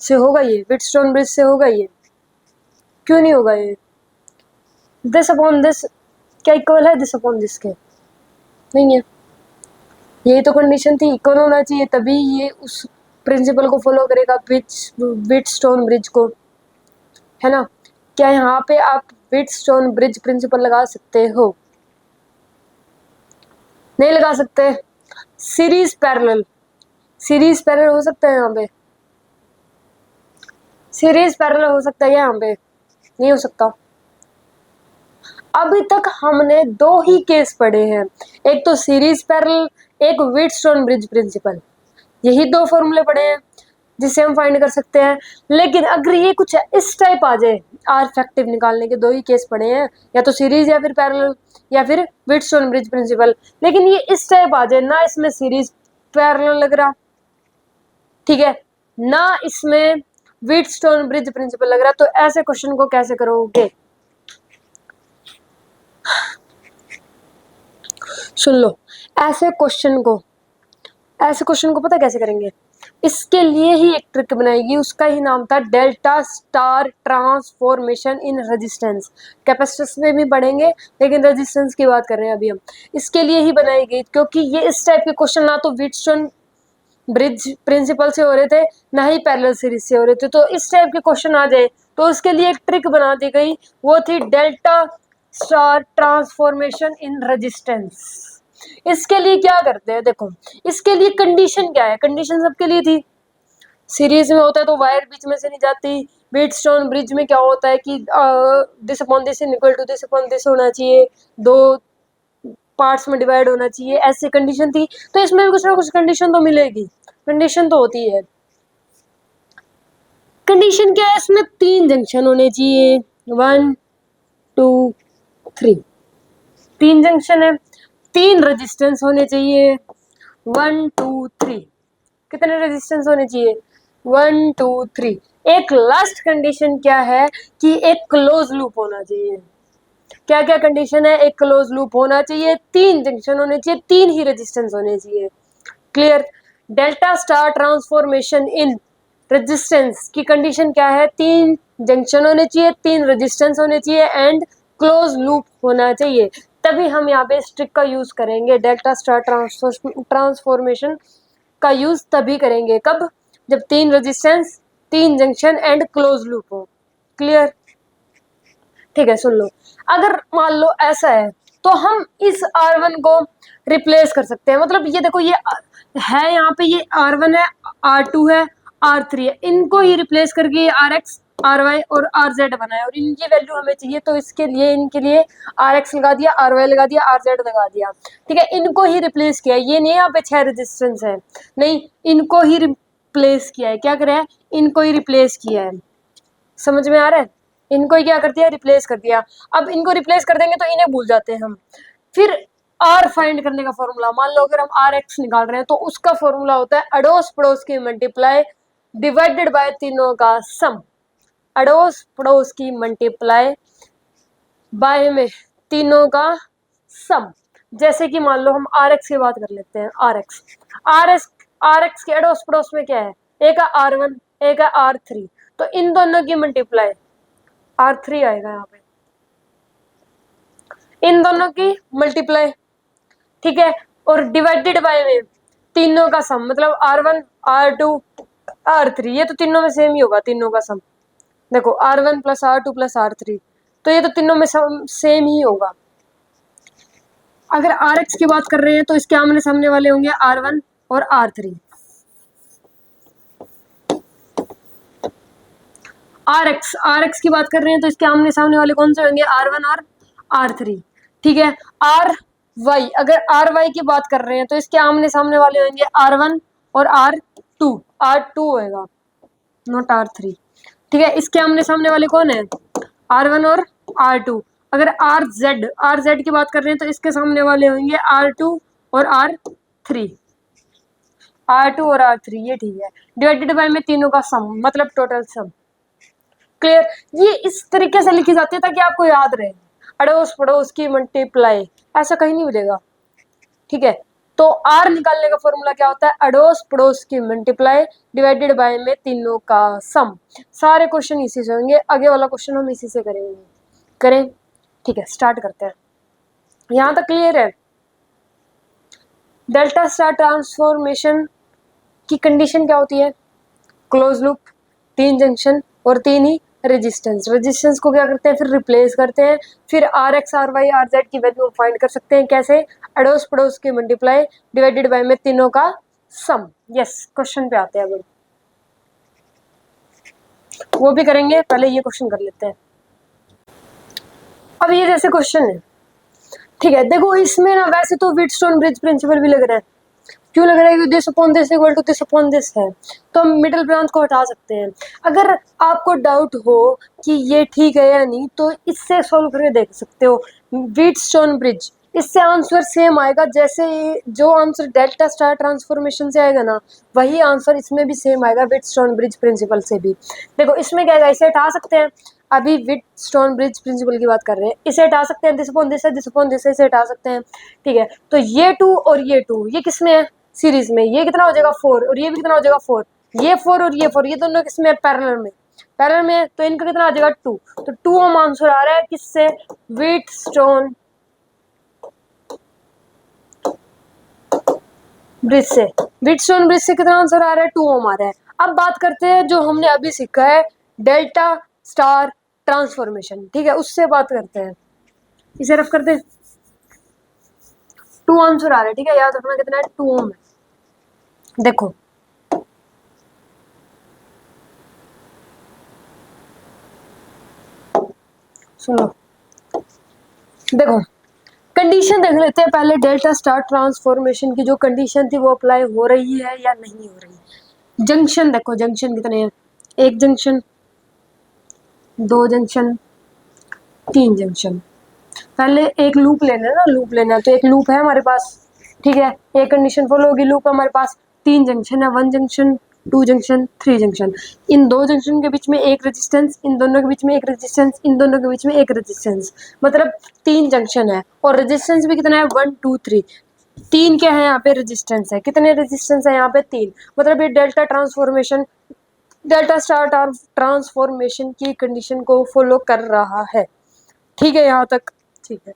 से होगा, ये व्हीटस्टोन ब्रिज से होगा, ये क्यों नहीं होगा, ये दिस अपॉन दिस क्या इक्वल है दिस अपॉन दिस के, नहीं है, यही तो कंडीशन थी, इक्वल होना चाहिए तभी ये उस प्रिंसिपल को फॉलो करेगा, व्हीटस्टोन ब्रिज को, है ना। क्या यहाँ पे आप व्हीटस्टोन ब्रिज प्रिंसिपल लगा सकते हो, नहीं लगा सकते। सीरीज पैरेलल हो सकता है यहाँ पे, सीरीज पैरेलल हो सकता है यहाँ पे, नहीं हो सकता। अभी तक हमने दो ही केस पढ़े हैं, एक तो सीरीज पैरेलल, एक व्हीटस्टोन ब्रिज प्रिंसिपल, यही दो फॉर्मूले पढ़े हैं जिसे हम फाइंड कर सकते हैं। लेकिन अगर ये कुछ इस टाइप आ जाए, आर इफेक्टिव निकालने के दो ही केस पढ़े हैं, या तो सीरीज या फिर पैरेलल या फिर व्हीटस्टोन ब्रिज प्रिंसिपल, लेकिन ये इस टाइप आ जाए ना, इसमें सीरीज पैरेलल लग रहा, ठीक है, ना इसमें व्हीटस्टोन ब्रिज प्रिंसिपल लग रहा, तो ऐसे क्वेश्चन को कैसे करोगे, सुन लो। ऐसे क्वेश्चन को पता कैसे करेंगे, इसके लिए ही एक ट्रिक बनाएगी, उसका ही नाम था delta star transformation in resistance. Capacitance में भी पढ़ेंगे, लेकिन रेजिस्टेंस की बात कर रहे हैं अभी हम, इसके लिए ही बनाई गई, क्योंकि ये इस टाइप के क्वेश्चन ना तो व्हीटस्टोन ब्रिज प्रिंसिपल से हो रहे थे, ना ही पैरेलल सीरीज से हो रहे थे, तो इस टाइप के क्वेश्चन आ जाए तो उसके लिए एक ट्रिक बना दी गई, वो थी delta star transformation in resistance. इसके लिए क्या करते हैं, देखो इसके लिए कंडीशन क्या है, कंडीशन सबके लिए थी, सीरीज में होता है तो वायर बीच में से नहीं जाती, व्हीटस्टोन ब्रिज में क्या होता है कि this upon this equal to this upon this होना चाहिए, दो पार्ट्स में डिवाइड होना चाहिए, ऐसी कंडीशन थी, तो इसमें भी कुछ ना कुछ कंडीशन तो मिलेगी, कंडीशन तो होती है। कंडीशन क्या है, इसमें 3 जंक्शन होने चाहिए, 1 2 3, 3 जंक्शन है, 3 रेजिस्टेंस होने चाहिए, 1 2 3, कितने रेजिस्टेंस होने चाहिए 1 2 3। एक लास्ट कंडीशन क्या है कि एक क्लोज लूप होना चाहिए। क्या क्या कंडीशन है, एक क्लोज लूप होना चाहिए, 3 जंक्शन होने चाहिए, 3 ही रेजिस्टेंस होने चाहिए। Clear, delta star transformation in resistance की कंडीशन क्या है, 3 जंक्शन होने चाहिए, 3 रेजिस्टेंस होने चाहिए एंड क्लोज लूप होना चाहिए, तभी हम यहाँ पे इस ट्रिक का यूज करेंगे। डेल्टा स्टार ट्रांसफॉर्मेशन का यूज तभी करेंगे, कब? जब 3 resistance, 3 junction and close loop हो। क्लियर? ठीक है, सुन लो। अगर मान लो ऐसा है तो हम इस R1 को रिप्लेस कर सकते हैं। मतलब ये देखो, ये है यहाँ पे, ये R1 है, R2 है, R3 है, इनको ही रिप्लेस करके ये RX, RY और RZ बनाया और इनकी वैल्यू हमें चाहिए, तो इसके लिए इनके लिए RX लगा दिया, RY लगा दिया, RZ लगा दिया। ठीक है, इनको ही रिप्लेस किया। ये नहीं यहाँ पे 6 रेजिस्टेंस है, नहीं, इनको ही रिप्लेस किया है। क्या करा है? इनको ही रिप्लेस किया है। समझ में आ रहा है? इनको ही क्या कर दिया? रिप्लेस कर दिया। अब इनको रिप्लेस कर देंगे तो इन्हें भूल जाते हैं हम। फिर आर फाइंड करने का फॉर्मूला, मान लो अगर हम आर एक्स निकाल रहे हैं तो उसका फॉर्मूला होता है अड़ोस पड़ोस की मल्टीप्लाई डिवाइडेड बाय तीनों का सम। अड़ोस पड़ोस की मल्टीप्लाई बाय में तीनों का सम। जैसे कि मान लो हम आर एक्स की बात कर लेते हैं। आर एक्स के अड़ोस पड़ोस में क्या है? एक है R1, एक है R3, तो इन दोनों की मल्टीप्लाई R3 आएगा यहाँ पे, इन दोनों की मल्टीप्लाई। ठीक है, और डिवाइडेड बाय में तीनों का सम, मतलब R1, R2, R3, ये तो तीनों में सेम ही होगा, तीनों का सम। देखो R1 plus R2 plus R3, तो ये तो तीनों में सेम ही होगा। अगर RX की बात कर रहे हैं तो इसके आमने सामने वाले होंगे R1 और R3। RX की बात कर रहे हैं तो इसके आमने सामने वाले कौन से होंगे? R1 और R3। ठीक है, RY, अगर RY की बात कर रहे हैं तो इसके आमने सामने वाले होंगे R1 और R2। R2 होएगा, नॉट R3। ठीक है, इसके आमने सामने वाले कौन है? R1 और R2। अगर RZ की बात कर रहे हैं तो इसके सामने वाले होंगे R2 और R3। R2 और R3, ये ठीक है। डिवाइडेड बाय में तीनों का सम, मतलब टोटल सम। क्लियर? ये इस तरीके से लिखी जाती है ताकि आपको याद रहे। अड़ोस पड़ोस की मल्टीप्लाई, ऐसा कहीं नहीं मिलेगा। ठीक है, तो आर निकालने का फॉर्मूला क्या होता है? अड़ोस पड़ोस की मल्टीप्लाई डिवाइडेड बाय में तीनों का सम। सारे क्वेश्चन इसी से होंगे, आगे वाला क्वेश्चन हम इसी से करेंगे। करें? ठीक है, स्टार्ट करते हैं। यहां तक क्लियर है? डेल्टा स्टार ट्रांसफॉर्मेशन की कंडीशन क्या होती है? क्लोज लूप, 3 जंक्शन और 3 ही रेजिस्टेंस को क्या करते हैं? फिर रिप्लेस करते हैं। फिर R X, R Y, R Z की वैल्यू फाइंड कर सकते हैं। कैसे? अड़ोस पड़ोस की मल्टीप्लाई डिवाइडेड बाय में तीनों का सम। यस, क्वेश्चन पे आते हैं अब, वो भी करेंगे, पहले ये क्वेश्चन कर लेते हैं। अब ये जैसे क्वेश्चन है, ठीक है, देखो इसमें ना वैसे तो व्हीटस्टोन ब्रिज प्रिंसिपल भी लग रहा है। क्यों लग रहा है? This upon this equal to this upon this है, तो हम मिडिल ब्रांच को हटा सकते हैं। अगर आपको डाउट हो कि ये ठीक है या नहीं तो इससे सॉल्व करके देख सकते हो। व्हीटस्टोन ब्रिज, इससे आंसर सेम आएगा, जैसे जो आंसर डेल्टा स्टार ट्रांसफॉर्मेशन से आएगा ना, वही आंसर इसमें भी सेम आएगा व्हीटस्टोन ब्रिज प्रिंसिपल से भी। देखो इसमें क्या है, इसे हटा सकते हैं। अभी व्हीटस्टोन ब्रिज प्रिंसिपल की बात कर रहे हैं, इसे हटा सकते हैं। दिस अपॉन दिस है, दिस अपॉन दिस है, इसे हटा सकते हैं। ठीक है, तो ये 2 और ये 2, ये किसमें है? सीरीज में। ये कितना हो जाएगा? 4, और ये भी कितना हो जाएगा? 4। ये 4 और ये 4, ये दोनों किसमें? पैरेलल में। पैरेलल में, तो इनका कितना आ जाएगा? 2। तो 2 ओम आंसर आ रहा है किससे? व्हीटस्टोन ब्रिज से। व्हीटस्टोन ब्रिज से कितना आंसर आ रहा है? 2 ओम आ रहा है। अब बात करते हैं जो हमने अभी सीखा है, डेल्टा स्टार ट्रांसफॉर्मेशन। ठीक है, उससे बात करते हैं। इसे रफ करते हैं। 2 आंसर आ रहा है, ठीक है, याद रखना कितना है? 2 ओम है। देखो सुनो, देखो कंडीशन देख लेते हैं पहले। डेल्टा स्टार ट्रांसफॉर्मेशन की जो कंडीशन थी वो अप्लाई हो रही है या नहीं हो रही। जंक्शन देखो, जंक्शन कितने हैं? 1 जंक्शन, 2 जंक्शन, 3 जंक्शन। पहले एक लूप लेना है ना, लूप लेना है, तो एक लूप है हमारे पास। ठीक है, एक कंडीशन फॉलो होगी, लूप हमारे पास। 3 जंक्शन है, 1 जंक्शन, 2 जंक्शन, 3 जंक्शन। इन 2 जंक्शन के बीच में एक रेजिस्टेंस, इन दोनों के बीच में एक रेजिस्टेंस, इन दोनों के बीच में एक रेजिस्टेंस, मतलब 3 जंक्शन है। और रेजिस्टेंस भी कितना है? 1 2 3। 3 क्या है यहाँ पे? रेजिस्टेंस है। कितने रेजिस्टेंस है यहाँ पे? 3। मतलब ये delta transformation, delta star transformation की कंडीशन को फॉलो कर रहा है। ठीक है यहाँ तक? ठीक है,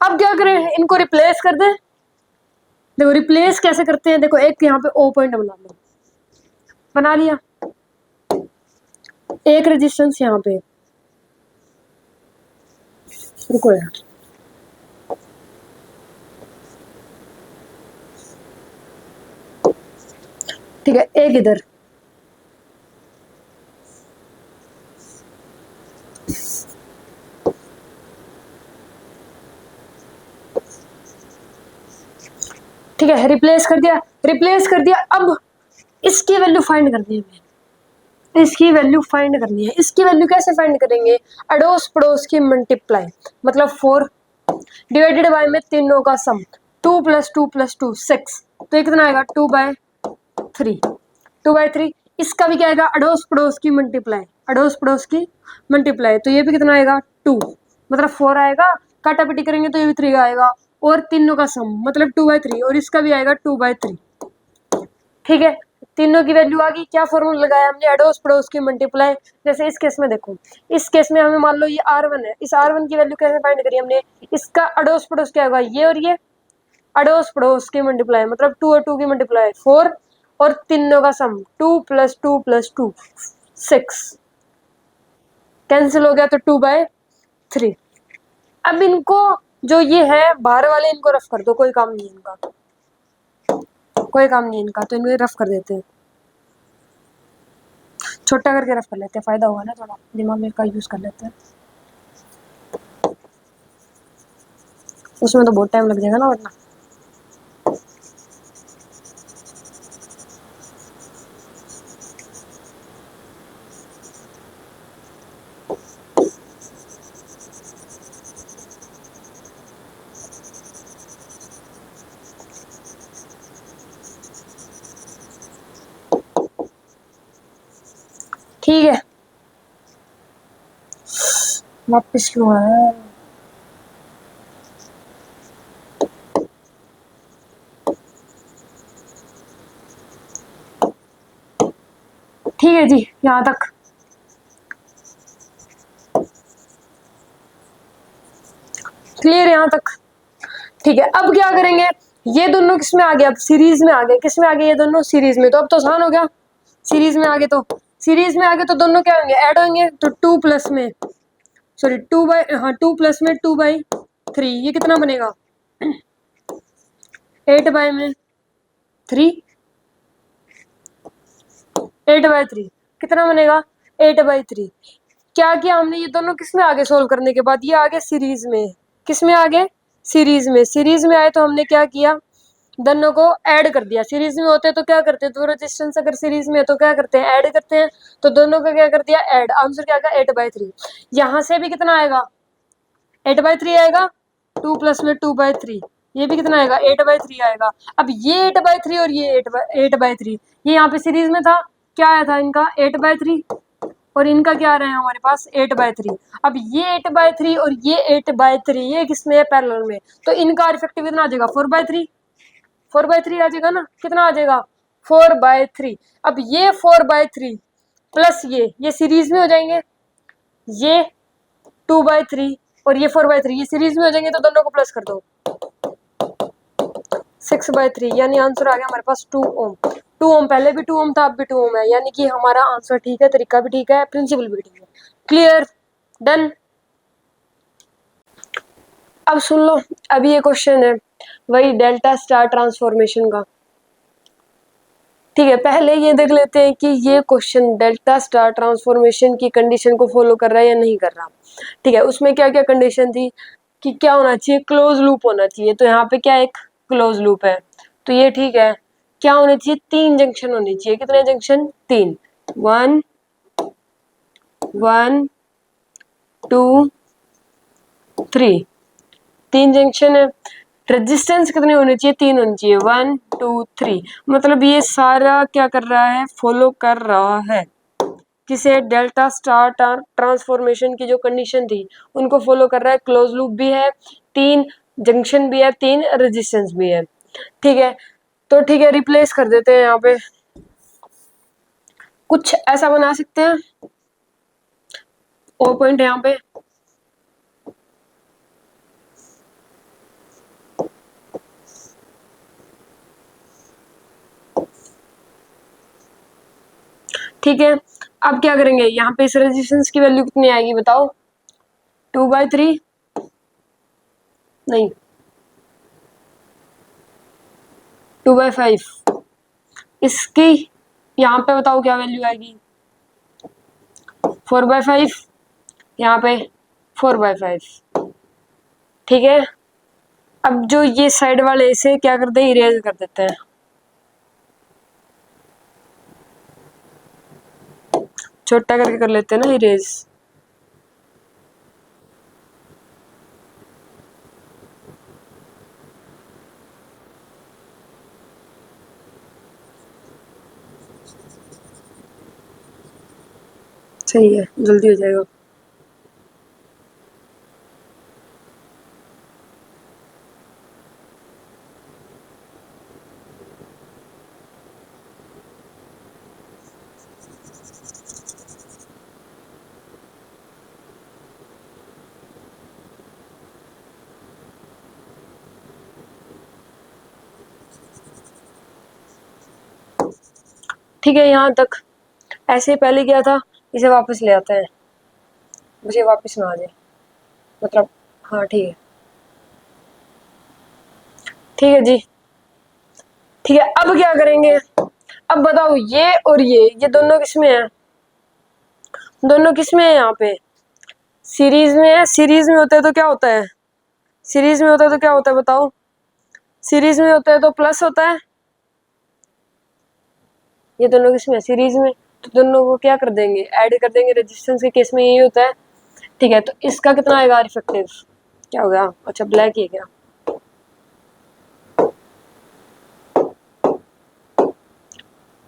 अब क्या करें, इनको रिप्लेस कर दें। देखो रिप्लेस कैसे करते हैं, देखो एक यहाँ पे ओ पॉइंट बना लो, बना लिया, एक रेजिस्टेंस यहाँ पे, रुको यार, ठीक है, एक इधर, ठीक है, रिप्लेस कर दिया, रिप्लेस कर दिया। अब इसकी वैल्यू फाइंड करनी है, इसकी वैल्यू फाइंड करनी है। इसकी वैल्यू कैसे फाइंड करेंगे, अड़ोस पड़ोस की मल्टीप्लाई, मतलब 4 डिवाइडेड बाय में तीनों का सम, 2 + 2 + 2 6, तो ये कितना आएगा 2/3, 2/3। इसका भी क्या आएगा, अड़ोस पड़ोस की मल्टीप्लाई, अड़ोस पड़ोस की मल्टीप्लाई, तो ये भी कितना आएगा 2, मतलब 4 आएगा, काटा पिटी करेंगे तो ये भी 3 आएगा, और तीनों का सम मतलब 2/3, और इसका भी आएगा 2/3। ठीक है, तीनों की वैल्यू आ गई। क्या फॉर्मूला लगाया हमने, अड़ोस पड़ोस की मल्टीप्लाई। जैसे इस केस में देखो, इस केस में हमें मान लो ये R1 है, इस R1 की वैल्यू कैसे फाइंड करी हमने, इसका अड़ोस पड़ोस क्या होगा, ये और ये, अड़ोस पड़ोस की मल्टीप्लाई मतलब 2 और 2 की मल्टीप्लाई 4, और तीनों का सम 2 + 2 + 2 6, कैंसिल हो गया तो 2/3। अब इनको जो ये है बाहर वाले, इनको रफ कर दो, कोई काम नहीं इनका, कोई काम नहीं इनका, तो इनको रफ कर देते हैं, छोटा करके रफ कर लेते हैं, फायदा होगा ना, थोड़ा दिमाग का यूज कर लेते हैं, उसमें तो बहुत टाइम लग जाएगा ना वरना। ठीक है, वापस क्यों आया, ठीक है जी, यहाँ तक क्लियर, यहाँ तक ठीक है। अब क्या करेंगे, ये दोनों किस में आ गए, अब सीरीज में आ गए, किस में आ गए, ये दोनों सीरीज में, तो अब तो आसान हो गया, सीरीज में आ गए, तो सीरीज में आ गए तो दोनों क्या होंगे, ऐड होंगे, तो 2 प्लस में, सॉरी 2 प्लस में 2/3, ये कितना बनेगा 8/3, 8/3 कितना बनेगा 8/3। क्या किया हमने, ये दोनों किस में आगे सोल्व करने के बाद, ये आगे सीरीज में, किस में आगे, सीरीज में, सीरीज में आए तो हमने क्या किया, दोनों को ऐड कर दिया। सीरीज में होते तो क्या करते, दो रेजिस्टेंस अगर सीरीज में है तो क्या करते हैं, ऐड करते हैं, तो दोनों का क्या कर दिया, ऐड, आंसर क्या आएगा 8/3। यहाँ से भी कितना आएगा 8/3 आएगा, 2 प्लस में 2/3, ये भी कितना आएगा 8/3 आएगा। अब ये 8/3 और ये 8/3, ये यहाँ पे सीरीज में था, क्या आया था इनका 8/3, और इनका क्या आ रहा है हमारे पास 8/3। अब ये 8/3 और ये 8/3, ये किसमें है, पैरेलल में, तो इनका इफेक्टिव कितना आ जाएगा 4/3, 4/3 आ जाएगा ना, कितना आ जाएगा 4/3। अब ये 4/3 प्लस ये सीरीज में हो जाएंगे, ये 2/3 और ये 4/3, ये सीरीज में हो जाएंगे, तो दोनों को प्लस कर दो, 6/3, यानी आंसर आ गया हमारे पास 2 ओम। 2 ओम, पहले भी 2 ओम था, अब भी 2 ओम है, यानी कि हमारा आंसर ठीक है, तरीका भी ठीक है, प्रिंसिपल भी ठीक है। Clear, done. अब सुन लो, अभी ये क्वेश्चन है वही डेल्टा स्टार ट्रांसफॉर्मेशन का। ठीक है, पहले ये देख लेते हैं कि ये क्वेश्चन डेल्टा स्टार ट्रांसफॉर्मेशन की कंडीशन को फॉलो कर रहा है या नहीं कर रहा। ठीक है, उसमें क्या क्या कंडीशन थी कि क्या होना चाहिए, क्लोज लूप होना चाहिए, तो यहाँ पे क्या एक क्लोज लूप है, तो ये ठीक है। क्या होने चाहिए, 3 जंक्शन होने चाहिए, कितने जंक्शन, 3, 1 1 2 3, 3 जंक्शन है। रेजिस्टेंस कितने होने चाहिए, 3 होने चाहिए, 1 2 3, मतलब ये सारा क्या कर रहा है, फॉलो कर रहा है किसे, डेल्टा स्टार ट्रांसफॉर्मेशन की जो कंडीशन थी उनको फॉलो कर रहा है। क्लोज लूप भी है, 3 जंक्शन भी है, 3 रेजिस्टेंस भी है। ठीक है, तो ठीक है, रिप्लेस कर देते हैं, यहाँ पे कुछ ऐसा बना सकते हैं, ओ पॉइंट यहाँ पे, ठीक है, अब क्या करेंगे, यहाँ पे इस रेजिस्टेंस की वैल्यू कितनी आएगी बताओ, 2/3 नहीं 2/5, इसकी यहाँ पे बताओ क्या वैल्यू आएगी, 4/5, यहाँ पे 4/5। ठीक है, अब जो ये साइड वाले इसे क्या करते हैं, इरेज कर देते हैं, छोटा करके कर लेते हैं ना इरेज। सही है, जल्दी हो जाएगा। ठीक है, यहाँ तक ऐसे ही पहले क्या था, इसे वापस ले आते हैं, मुझे वापस ना आ जाए, मतलब हाँ ठीक है, ठीक है जी। ठीक है, अब क्या करेंगे, अब बताओ ये और ये दोनों किसमें है, दोनों किसमें है, यहाँ पे सीरीज में है। सीरीज में होता है तो क्या होता है, सीरीज में होता है तो क्या होता है बताओ, सीरीज में होता है तो प्लस होता है, ये दोनों किसमें है, सीरीज में, तो दोनों को क्या कर देंगे, ऐड कर देंगे। रेजिस्टेंस के केस में यही होता है। ठीक है, तो इसका कितना आएगा रिफ्लेक्टिव, क्या हो गया, अच्छा ब्लैक ही है क्या,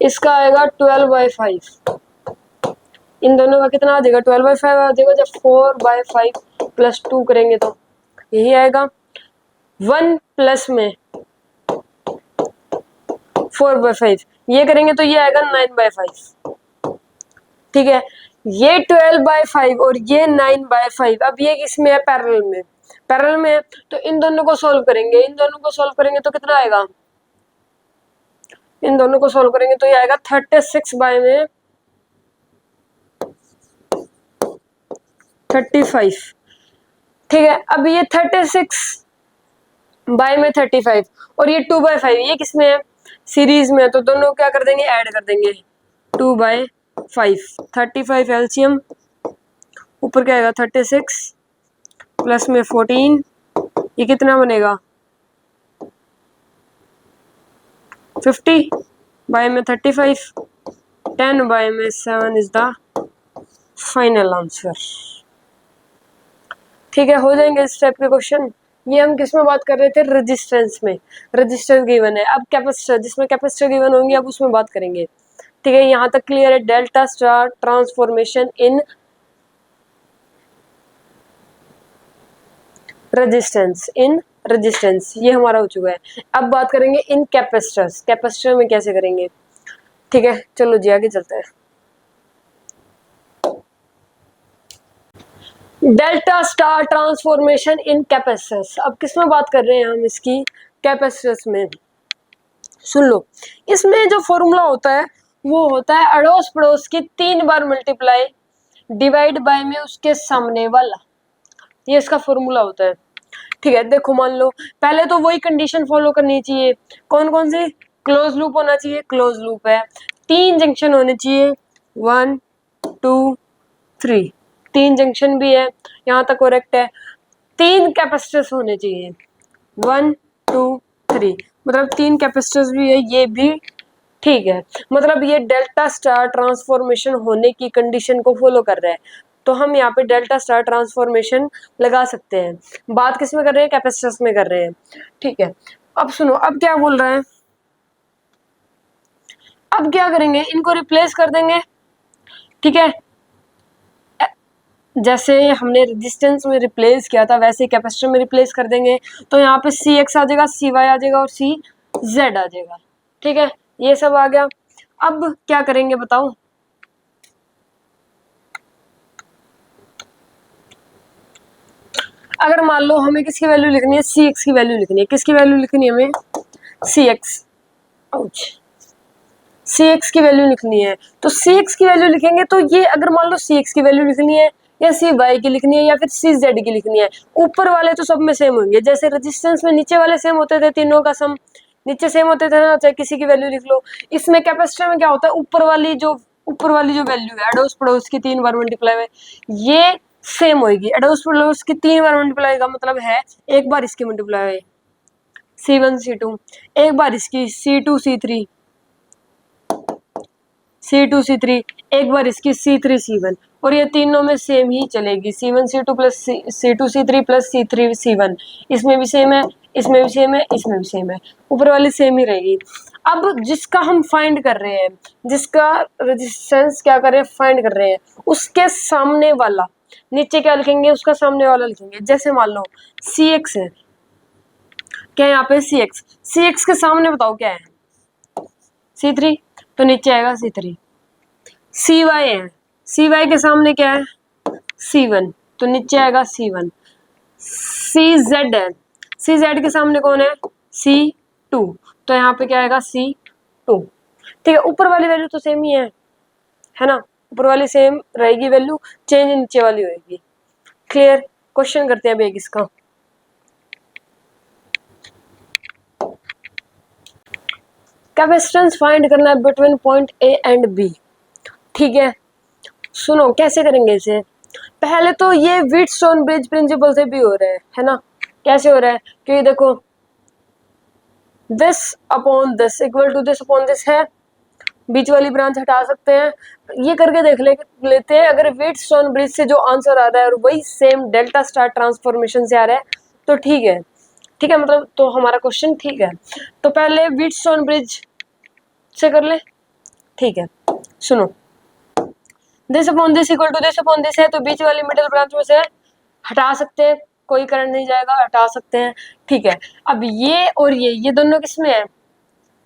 इसका आएगा 12/5, इन दोनों का कितना आ जाएगा, 12/5 आ जाएगा। जब 4/5 प्लस 2 करेंगे तो यही आएगा, 1 प्लस में 4/5 ये करेंगे तो ये आएगा 9/5। ठीक है, ये 12/5 और ये 9/5, अब ये किसमें है, पैरेलल में, पैरेलल में है, तो इन दोनों को सॉल्व करेंगे, इन दोनों को सॉल्व करेंगे तो कितना आएगा, इन दोनों को सॉल्व करेंगे तो ये आएगा 36 बाय में 35। ठीक है, अब ये 36 बाय में 35 और ये 2/5 ये किसमें है, सीरीज में है, तो दोनों क्या कर देंगे, ऐड कर देंगे, 2/5, 35 एलसीएम, ऊपर क्या आएगा 36 प्लस में 14, ये कितना बनेगा 50 बाय में 35, 10 बाय में 7 इज द फाइनल आंसर। ठीक है, हो जाएंगे इस टाइप के क्वेश्चन। ये हम किस में बात कर रहे थे, रेजिस्टेंस में, रेजिस्टेंस गिवन है। अब कैपेसिटर, जिसमें कैपेसिटर गिवन होंगे अब उसमें बात करेंगे। ठीक है, यहाँ तक क्लियर है, delta star transformation in resistance, in resistance ये हमारा हो चुका है। अब बात करेंगे इन कैपेसिटर्स, कैपेसिटर में कैसे करेंगे। ठीक है, चलो जी आगे चलते हैं। Delta star transformation in capacitors, अब किस में बात कर रहे हैं हम इसकी, कैपेसिटर्स में। सुन लो, इसमें जो फॉर्मूला होता है वो होता है अड़ोस पड़ोस की 3 बार मल्टीप्लाई डिवाइड बाय में उसके सामने वाला, ये इसका फॉर्मूला होता है। ठीक है, देखो मान लो पहले तो वही कंडीशन फॉलो करनी चाहिए, कौन कौन सी, क्लोज लूप होना चाहिए, क्लोज लूप है, 3 जंक्शन होने चाहिए, 1 2 3, 3 जंक्शन भी है, यहाँ तक करेक्ट है। 3 कैपेसिटर्स होने चाहिए, 1 2 3, मतलब 3 कैपेसिटर्स भी है, ये भी ठीक है। मतलब ये डेल्टा स्टार ट्रांसफॉर्मेशन होने की कंडीशन को फॉलो कर रहा है, तो हम यहाँ पे डेल्टा स्टार ट्रांसफॉर्मेशन लगा सकते हैं। बात किस में कर रहे हैं, कैपेसिटर्स में कर रहे हैं। ठीक है, अब सुनो, अब क्या बोल रहे हैं, अब क्या करेंगे, इनको रिप्लेस कर देंगे। ठीक है, जैसे हमने रेजिस्टेंस में रिप्लेस किया था वैसे कैपेसिटर में रिप्लेस कर देंगे, तो यहाँ पे सी एक्स आ जाएगा, सी वाई आ जाएगा और सी जेड आ जाएगा। ठीक है, ये सब आ गया। अब क्या करेंगे बताओ, अगर मान लो हमें किसकी वैल्यू लिखनी है, सी एक्स की वैल्यू लिखनी है, किसकी वैल्यू लिखनी है हमें, सी एक्स, सी एक्स की वैल्यू लिखनी है, तो सी एक्स की वैल्यू लिखेंगे तो ये अगर मान लो सी एक्स की वैल्यू लिखनी है या सी वाई की लिखनी है या फिर सी जेड की लिखनी है, ऊपर वाले तो सब में सेम होंगे। जैसे रेजिस्टेंस में नीचे वाले सेम होते थे, तीनों का सम नीचे सेम होते थे ना, चाहे किसी की वैल्यू लिख लो। इसमें कैपेसिटर में क्या होता है, ऊपर वाली जो वैल्यू है अड़ोस पड़ोस की 3 बार मल्टीप्लाई में ये सेम होगी। अड़ोस पड़ोस की 3 बार मल्टीप्लाई का मतलब है एक बार इसकी मल्टीप्लाई C1 C2, एक बार इसकी C2 C3 C2 C3, एक बार इसकी C3 C1, और ये तीनों में सेम ही चलेगी। C1 C2 plus C2 C3 plus C3 C1, इसमें भी सेम है, इसमें भी सेम है, इसमें भी सेम है, ऊपर वाली सेम ही रहेगी। अब जिसका हम फाइंड कर रहे हैं, जिसका रेजिस्टेंस क्या कर रहे हैं, फाइंड कर रहे हैं, उसके सामने वाला नीचे क्या लिखेंगे, उसका सामने वाला लिखेंगे। जैसे मान लो CX है, क्या है यहाँ पे CX के सामने बताओ क्या है, C3, तो नीचे आएगा C3। CY है, CY के सामने क्या है, C1, तो नीचे आएगा C1। CZ है, CZ के सामने कौन है, C2, तो यहाँ पे क्या आएगा C2। ठीक है, ऊपर वाली वैल्यू तो सेम ही है ना, ऊपर वाली सेम रहेगी वैल्यू, चेंज नीचे वाली होगी। क्लियर। क्वेश्चन करते हैं अब एक इसका। कैपेसिटेंस फाइंड करना है between point A and B. ठीक है, सुनो कैसे करेंगे इसे। पहले तो ये व्हीटस्टोन ब्रिज प्रिंसिपल से भी हो रहा है ना। कैसे हो रहा है, क्योंकि देखो this upon this equal to this upon this है, बीच वाली ब्रांच हटा सकते हैं। ये करके देख लेते हैं, अगर व्हीटस्टोन ब्रिज से जो आंसर आ रहा है और वही सेम डेल्टा स्टार ट्रांसफॉर्मेशन से आ रहा है तो ठीक है। ठीक है, मतलब तो हमारा क्वेश्चन ठीक है। तो पहले व्हीटस्टोन ब्रिज से कर ले। ठीक है, सुनो, this upon this equal to this upon this है, तो बीच वाली मिडिल ब्रांच में से हटा सकते हैं, कोई करंट नहीं जाएगा, हटा सकते हैं। ठीक है, अब ये और ये दोनों किस में है,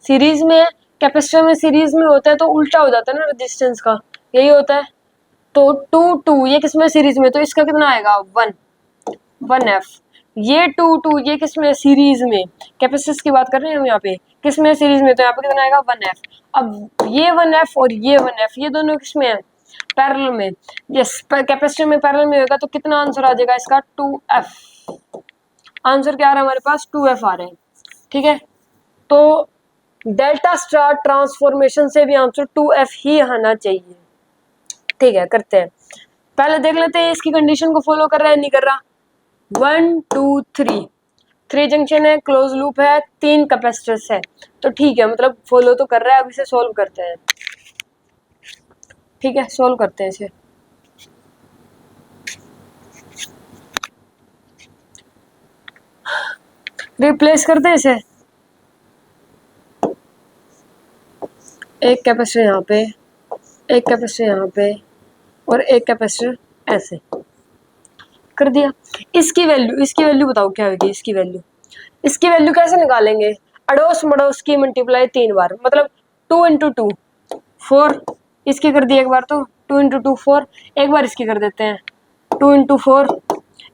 सीरीज में है। कैपेसिटर में सीरीज में होता है तो उल्टा हो जाता है ना रेजिस्टेंस का, यही होता है। तो 2 ये किस में सीरीज में, तो इसका कितना आएगा 1 F। ये 2 ये किस में सीरीज में, कैपेसिटर्स की बात कर रहे हैं हम यहाँ पे, किस में सीरीज में, तो यहाँ पे कितना आएगा 1F। अब ये 1F और ये 1F ये दोनों किस में है, पैरेलल में। यस, कैपेसिटर में पैरेलल में होगा तो कितना आंसर आ जाएगा इसका 2F। आंसर क्या आ रहा है हमारे पास, 2F आ रहे हैं। ठीक है, तो डेल्टा स्टार ट्रांसफॉर्मेशन से भी आंसर 2F ही आना चाहिए। ठीक है, करते हैं, पहले देख लेते हैं इसकी कंडीशन को फॉलो कर रहा है नहीं कर रहा। 1 2 3 जंक्शन है, क्लोज लूप है, 3 कैपेसिटर्स है, तो ठीक है, मतलब फॉलो तो कर रहा है। अब इसे सोल्व करते हैं। ठीक है, सोल्व करते हैं इसे। रिप्लेस करते हैं इसे, एक कैपेसिटर यहाँ पे, एक कैपेसिटर यहाँ पे और एक कैपेसिटर ऐसे कर दिया। इसकी वैल्यू बताओ क्या होगी। इसकी वैल्यू कैसे निकालेंगे, अड़ोस मड़ोस की मल्टीप्लाई 3 बार, मतलब 2 इंटू 2 4, इसकी कर दी एक बार, तो 2 इंटू 2 4, एक बार इसकी कर देते हैं 2 इंटू 4,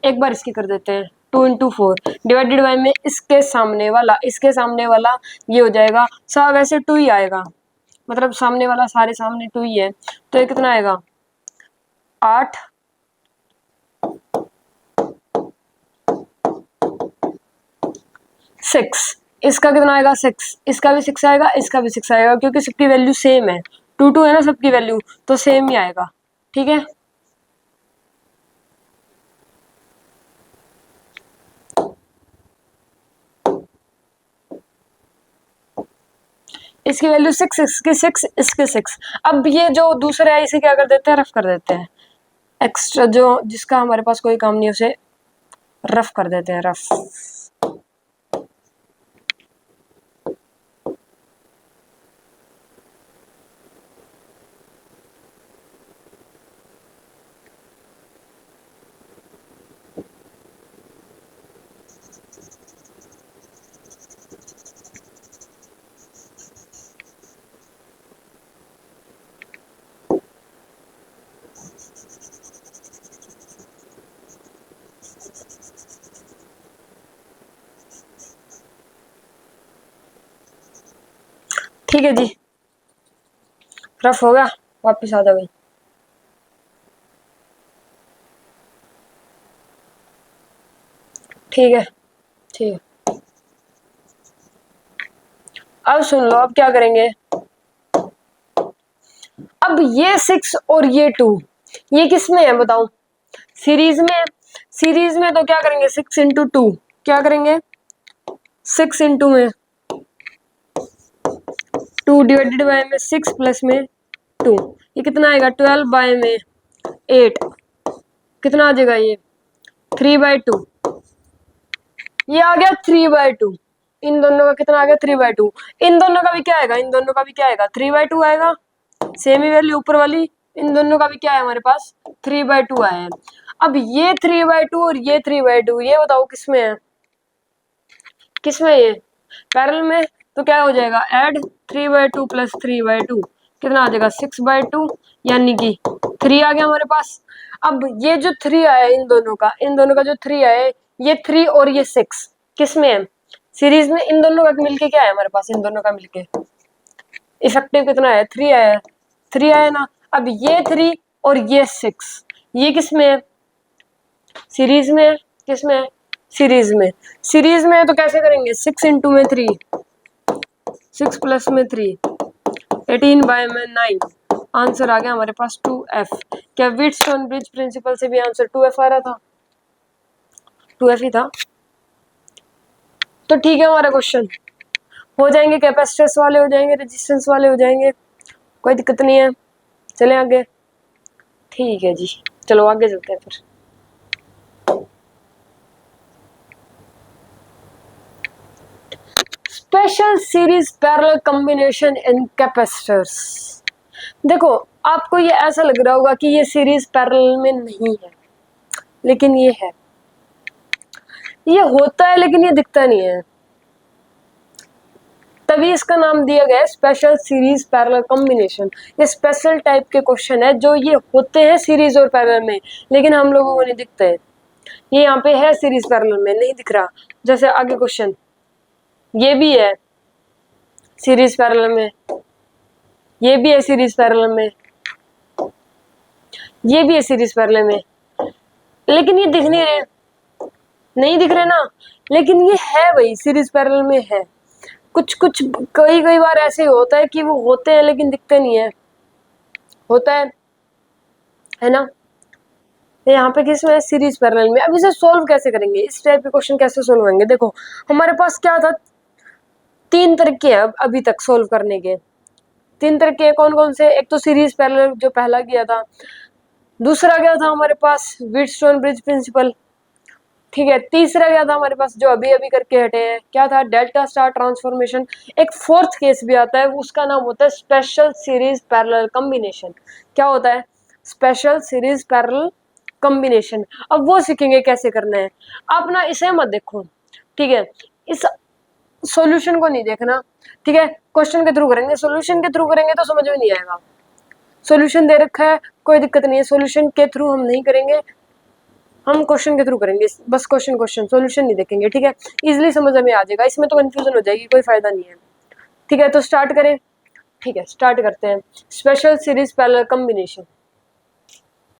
एक बार इसकी कर देते हैं 2 इंटू 4 डिवाइडेड बाई में इसके सामने वाला ये हो जाएगा, सब वैसे 2 ही आएगा, मतलब सामने वाला सारे सामने 2 ही है, तो ये कितना आएगा 8 6, इसका कितना आएगा 6, इसका भी 6 आएगा, इसका भी 6 आएगा, क्योंकि सबकी वैल्यू सेम है, 2 है ना सबकी वैल्यू, तो सेम ही आएगा। ठीक है, इसकी वैल्यू 6, इसकी 6, इसके 6। अब ये जो दूसरे है इसे क्या कर देते हैं, रफ कर देते हैं, एक्स्ट्रा जो जिसका हमारे पास कोई काम नहीं उसे रफ कर देते हैं, रफ। ठीक है जी, रफ हो गया, वापिस आ जा भाई। ठीक है, ठीक है। अब सुन लो, अब क्या करेंगे। अब ये 6 और ये 2, ये किस में है बताओ? सीरीज में है। सीरीज में तो क्या करेंगे, 6 इंटू 2, क्या करेंगे 6 इंटू में 2 डिवाइडेड बाय में 6 प्लस में 2, ये कितना आएगा 12 बाय में 8, कितना आ जाएगा ये 3/2, ये आ गया 3/2। इन दोनों का कितना आ गया 3/2। इन दोनों का भी क्या आएगा, इन दोनों का भी क्या आएगा 3/2 आएगा, सेम ही वैल्यू ऊपर वाली। इन दोनों का भी क्या है हमारे पास 3/2 आया है। अब ये 3/2 और ये 3/2, ये बताओ किसमें है, किसमें ये पैरेलल में, तो क्या हो जाएगा ऐड 3/2 प्लस 3/2, कितना आ जाएगा 6/2, यानी कि 3 आ गया हमारे पास। अब ये जो 3 आया इन दोनों का, इन दोनों का जो 3 आया, ये 3 और ये 6 किसमें है सीरीज में, इन दोनों का मिलके क्या है हमारे पास, इन दोनों का मिलके इफेक्टिव कितना है 3 आया, 3 आया ना। अब ये 3 और ये 6, ये किसमें है सीरीज में है, किसमें है सीरीज में। सीरीज में है तो कैसे करेंगे 6 इंटू में 3, 6 प्लस में 3, 18 बाय में 9, आंसर आ गया हमारे पास 2f। क्या व्हीटस्टोन ब्रिज प्रिंसिपल से भी आंसर 2f आ रहा था, 2f ही था। तो ठीक है, हमारा क्वेश्चन हो जाएंगे, कैपेसिटेंस वाले हो जाएंगे, रेजिस्टेंस वाले हो जाएंगे, कोई दिक्कत नहीं है। चले आगे, ठीक है जी, चलो आगे चलते हैं फिर। स्पेशल सीरीज पैरेलल कॉम्बिनेशन इन कैपेसिटर्स। देखो आपको ये ऐसा लग रहा होगा कि ये सीरीज पैरेलल में नहीं है, लेकिन ये है, ये होता है लेकिन ये दिखता नहीं है, तभी इसका नाम दिया गया है स्पेशल सीरीज पैरेलल कॉम्बिनेशन। ये स्पेशल टाइप के क्वेश्चन है जो ये होते हैं सीरीज और पैरेलल में, लेकिन हम लोगों को नहीं दिखते हैं। ये यहाँ पे है सीरीज पैरेलल में, नहीं दिख रहा। जैसे आगे क्वेश्चन, ये भी है सीरीज पैरेलल में, ये भी है सीरीज पैरेलल में, ये भी है सीरीज पैरेलल में, लेकिन ये दिख नहीं रहे, नहीं दिख रहे ना, लेकिन ये है भाई सीरीज पैरेलल में है। कुछ कुछ कई कई बार ऐसे होता है कि वो होते हैं लेकिन दिखते नहीं है, होता है ना। यहाँ पे किस में सीरीज पैरेलल में। अब इसे सोल्व कैसे करेंगे, इस टाइप के क्वेश्चन कैसे सोल्व होंगे। देखो हमारे पास क्या था, 3 तरीके हैं अभी तक सोल्व करने के। 3 तरीके कौन कौन से, एक तो सीरीज पैरेलल जो पहला किया था, दूसरा क्या था हमारे पास व्हीटस्टोन ब्रिज प्रिंसिपल, ठीक है, तीसरा क्या था हमारे पास जो अभी अभी करके हटे हैं, क्या था डेल्टा स्टार ट्रांसफॉर्मेशन। एक फोर्थ केस भी आता है, उसका नाम होता है स्पेशल सीरीज पैरेलल कॉम्बिनेशन। क्या होता है स्पेशल सीरीज पैरेलल कॉम्बिनेशन। अब वो सीखेंगे कैसे करना है। आप ना इसे मत देखो, ठीक है, इस सॉल्यूशन को नहीं देखना, ठीक है, क्वेश्चन के थ्रू करेंगे। सॉल्यूशन के थ्रू करेंगे तो समझ में नहीं आएगा, सॉल्यूशन दे रखा है कोई दिक्कत नहीं है, सॉल्यूशन के थ्रू हम नहीं करेंगे, हम क्वेश्चन के थ्रू करेंगे, बस क्वेश्चन सॉल्यूशन नहीं देखेंगे, ठीक है, इजीली समझ में आ जाएगा, इसमें तो कंफ्यूजन हो जाएगी, कोई फायदा नहीं है। ठीक है, तो स्टार्ट करें, ठीक है स्टार्ट करते हैं। Special series parallel combination.